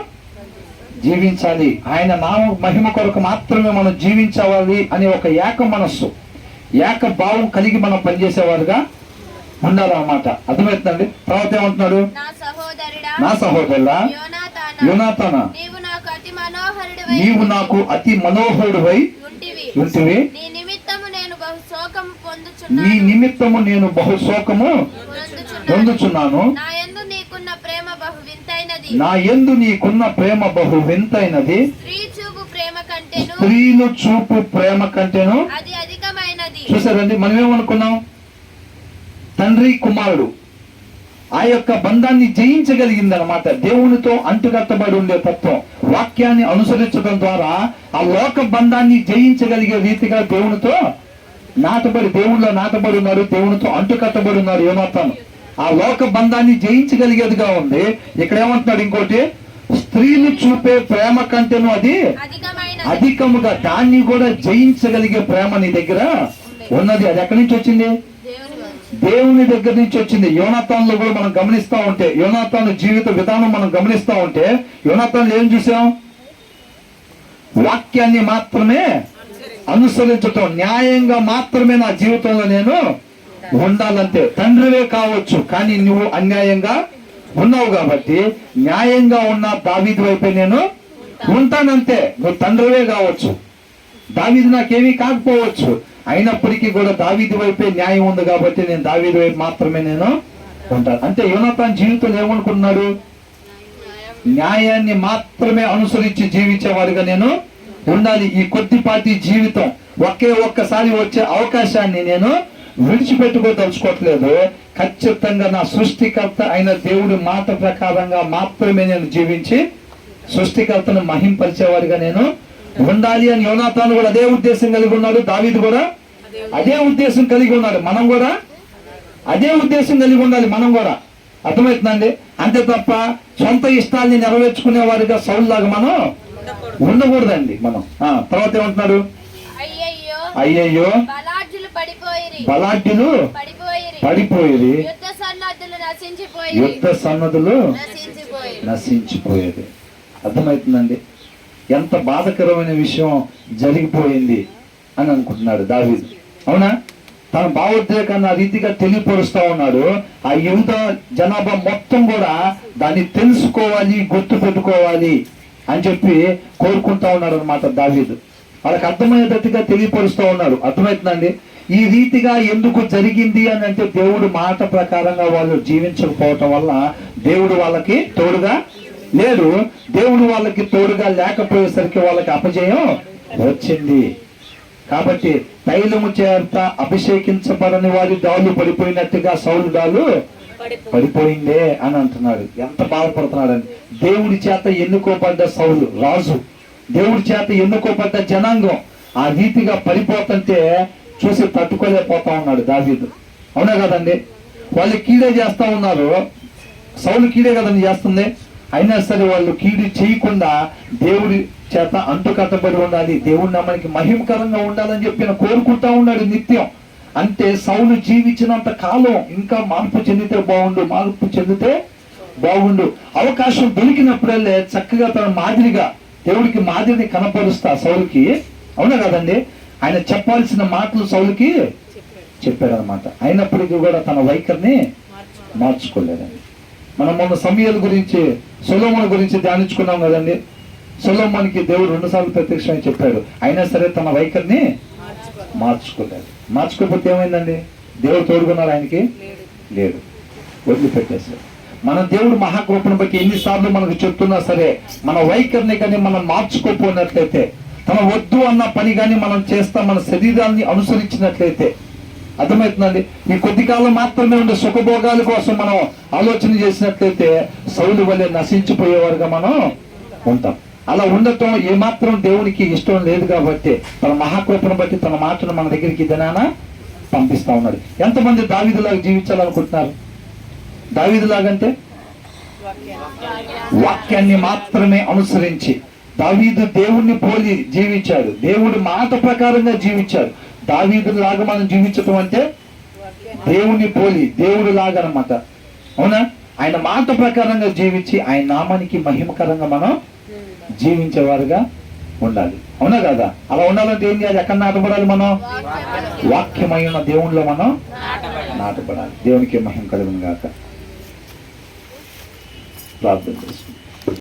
జీవించాలి, ఆయన నామ మహిమ కొరకు మాత్రమే మనం జీవించాలి అనే ఒక ఏక మనస్సు ఏక భావం కలిగి మనం పనిచేసేవారుగా ఉండాలన్నమాట. అర్థమవుతుందండి? తర్వాత ఏమంటున్నాడు? నా సహోదరుడా యోనాతానా, నీవు నాకు అతి మనోహరుడివై ఉంటివి, నీ నిమిత్తము నేను బహు శోకము పొందుచున్నాను, నా యందు నీకున్న ప్రేమ బహు వింతైనది, స్త్రీలు చూపు ప్రేమ కంటేను. చూసారండి, మనం ఏమనుకున్నాం? తండ్రి కుమారుడు ఆ యొక్క బంధాన్ని జయించగలిగింది అనమాట. దేవునితో అంటుకట్టబడి ఉండే తత్వం వాక్యాన్ని అనుసరించడం ద్వారా ఆ లోక బంధాన్ని జయించగలిగే రీతిగా దేవునితో నాటబడి, దేవుళ్ళో నాటబడి ఉన్నాడు, దేవునితో అంటుకట్టబడి ఉన్నాడు యోనాతాను. ఆ లోక బంధాన్ని జయించగలిగేదిగా ఉంది. ఇక్కడ ఏమంటున్నాడు ఇంకోటి, స్త్రీలు చూపే ప్రేమ కంటేను అది అధికముగా, దాన్ని కూడా జయించగలిగే ప్రేమ నీ దగ్గర ఉన్నది. అది ఎక్కడి నుంచి వచ్చింది? దేవుని దగ్గర నుంచి వచ్చింది. యోనాతానులో కూడా మనం గమనిస్తూ ఉంటే, యోనాతాను జీవిత విధానం మనం గమనిస్తూ ఉంటే, యోనాతానులో ఏం చూసాం? వాక్యాన్ని మాత్రమే అనుసరించటం, న్యాయంగా మాత్రమే నా జీవితంలో నేను ఉండాలంటే. తండ్రివే కావచ్చు, కానీ నువ్వు అన్యాయంగా ఉన్నావు కాబట్టి న్యాయంగా ఉన్న దావీదు వైపే నేను ఉంటానంతే. నువ్వు తండ్రివే కావచ్చు, దావీదు నాకేమీ కాకపోవచ్చు, అయినప్పటికీ కూడా దావీదు వైపే న్యాయం ఉంది కాబట్టి నేను దావీదు వైపు మాత్రమే నేను ఉంటాను. అంటే యోనాతాను జీవితంలో ఏమనుకున్నాడు? న్యాయాన్ని మాత్రమే అనుసరించి జీవించేవాడిగా నేను ఉండాలి. ఈ కొద్దిపాటి జీవితం ఒక్కసారి వచ్చే అవకాశాన్ని నేను విడిచిపెట్టుకోదలుచుకోవట్లేదు. ఖచ్చితంగా నా సృష్టికర్త అయిన దేవుడి మాట ప్రకారంగా మాత్రమే నేను జీవించి సృష్టికర్తను మహింపరిచేవాడిగా నేను ఉండాలి అని యోనాతాను కూడా అదే ఉద్దేశం కలిగి ఉన్నాడు. దావీదు కూడా అదే ఉద్దేశం కలిగి ఉన్నాడు. మనం కూడా అదే ఉద్దేశం కలిగి ఉండాలి. మనం కూడా. అర్థమవుతుందండి? అంతే తప్ప సొంత ఇష్టాల్ని నెరవేర్చుకునే వారిగా సౌలులాగా మనం ఉండకూడదండి మనం. తర్వాత ఏమంటున్నాడు? అయ్యయ్యో అయ్యయ్యో బలాఢ్యులు పడిపోయిరి బలాఢ్యులు పడిపోయిరి పడిపోయేది, యుద్ధ సన్నద్ధులు నశించిపోయిరి యుద్ధ సన్నదులు నశించిపోయిరి. నశించిపోయేది. అర్థమవుతుందండి ఎంత బాధకరమైన విషయం జరిగిపోయింది అని అనుకుంటున్నాడు దావీదు. అవునా? తన భావోద్రేకాన్ని ఆ రీతిగా తెలియపరుస్తా ఉన్నాడు. ఆ యూద జనాభా మొత్తం కూడా దాన్ని తెలుసుకోవాలి, గుర్తు పెట్టుకోవాలి అని చెప్పి కోరుకుంటా ఉన్నాడు అనమాట దావీదు. వాళ్ళకి అర్థమయ్యేటట్టుగా తెలియపరుస్తూ ఉన్నాడు. అర్థమవుతుందండి? ఈ రీతిగా ఎందుకు జరిగింది అని అంటే దేవుడు మాట ప్రకారంగా వాళ్ళు జీవించకపోవటం వల్ల దేవుడు వాళ్ళకి తోడుగా లేడు. దేవుడు వాళ్ళకి తోడుగా లేకపోయేసరికి వాళ్ళకి అపజయం వచ్చింది. కాబట్టి తైలము చేత అభిషేకించబడని వారి డాలు పడిపోయినట్టుగా సౌలు డాలు పడిపోయిందే అని అంటున్నాడు. ఎంత బాధపడుతున్నాడని. దేవుడి చేత ఎన్నుకోబడ్డ సౌలు రాజు, దేవుడి చేత ఎన్నుకోబడ్డ జనాంగం ఆ రీతిగా పడిపోతుంటే చూసి తట్టుకోలేకపోతా ఉన్నాడు దావీదు. అవునా కదండి? వాళ్ళు కీడే చేస్తా ఉన్నారు, సౌలు కీడే కదండి చేస్తుంది. అయినా సరే వాళ్ళు కీడు చేయకుండా దేవుడి చేత అంటుకట్టబడి ఉండాలి, దేవుడి నామానికి మహిమకరంగా ఉండాలని చెప్పి కోరుకుంటా ఉన్నాడు నిత్యం. అంటే సౌలు జీవించినంత కాలం ఇంకా మార్పు చెందితే బాగుండు, మార్పు చెందితే బాగుండు. అవకాశం దొరికినప్పుడల్లే చక్కగా తన మాదిరిగా దేవుడికి మాదిరిని కనపరుస్తా సౌలుకి. అవునా కదండి? ఆయన చెప్పాల్సిన మాటలు సౌలుకి చెప్పాడనమాట. అయినప్పటికీ కూడా తన వైఖరిని మార్చుకోలేదండి. మనం మొన్న సమూయేలు గురించి, సొలొమోను గురించి ధ్యానించుకున్నాం కదండి. సొలొమోనుకి దేవుడు 2 సార్లు ప్రత్యక్షమని చెప్పాడు. అయినా సరే తన వైఖరిని మార్చుకోలేదు. మార్చుకోకపోతే ఏమైందండి? దేవుడు తోడుకున్నాడు ఆయనకి? లేడు, వదిలిపెట్టేశాడు. మన దేవుడు మహాకృపను బట్టి ఎన్నిసార్లు మనకు చెప్తున్నా సరే మన వైఖరిని కానీ మనం మార్చుకోపోయినట్లయితే, తన వద్దు అన్న పని కానీ మనం చేస్తాం, మన శరీరాన్ని అనుసరించినట్లయితే, అర్థమవుతుందండి? ఈ కొద్ది కాలం మాత్రమే ఉండే సుఖభోగాల కోసం మనం ఆలోచన చేసినట్లయితే సౌలు వల్లే నశించిపోయేవారుగా మనం ఉంటాం. అలా ఉండటం ఏమాత్రం దేవునికి ఇష్టం లేదు. కాబట్టి తన మహాకృపను బట్టి తన మాటను మన దగ్గరికి దినాన పంపిస్తా ఉన్నాడు. ఎంతమంది దావీదులాగా జీవించాలనుకుంటున్నారు? దావీదులాగంటే వాక్యాన్ని మాత్రమే అనుసరించి, దావీదు దేవుణ్ణి పోలి జీవించాడు, దేవుడి మాట ప్రకారంగా జీవించాడు. దావీదు లాగా మనం జీవించటం అంటే దేవుని పోలి, దేవుడు లాగా అనమాట. అవునా? ఆయన మాట ప్రకారంగా జీవించి ఆయన నామానికి మహిమకరంగా మనం జీవించేవారుగా ఉండాలి. అవునా కదా? అలా ఉండాలంటే ఏం చేయాలి? ఎక్కడ నాటపడాలి? మనం వాక్యమైన దేవునిలో మనం నాటపడాలి. దేవునికి మహిమ కలుగును గాక. ప్రార్థన చేసుకుంటాం.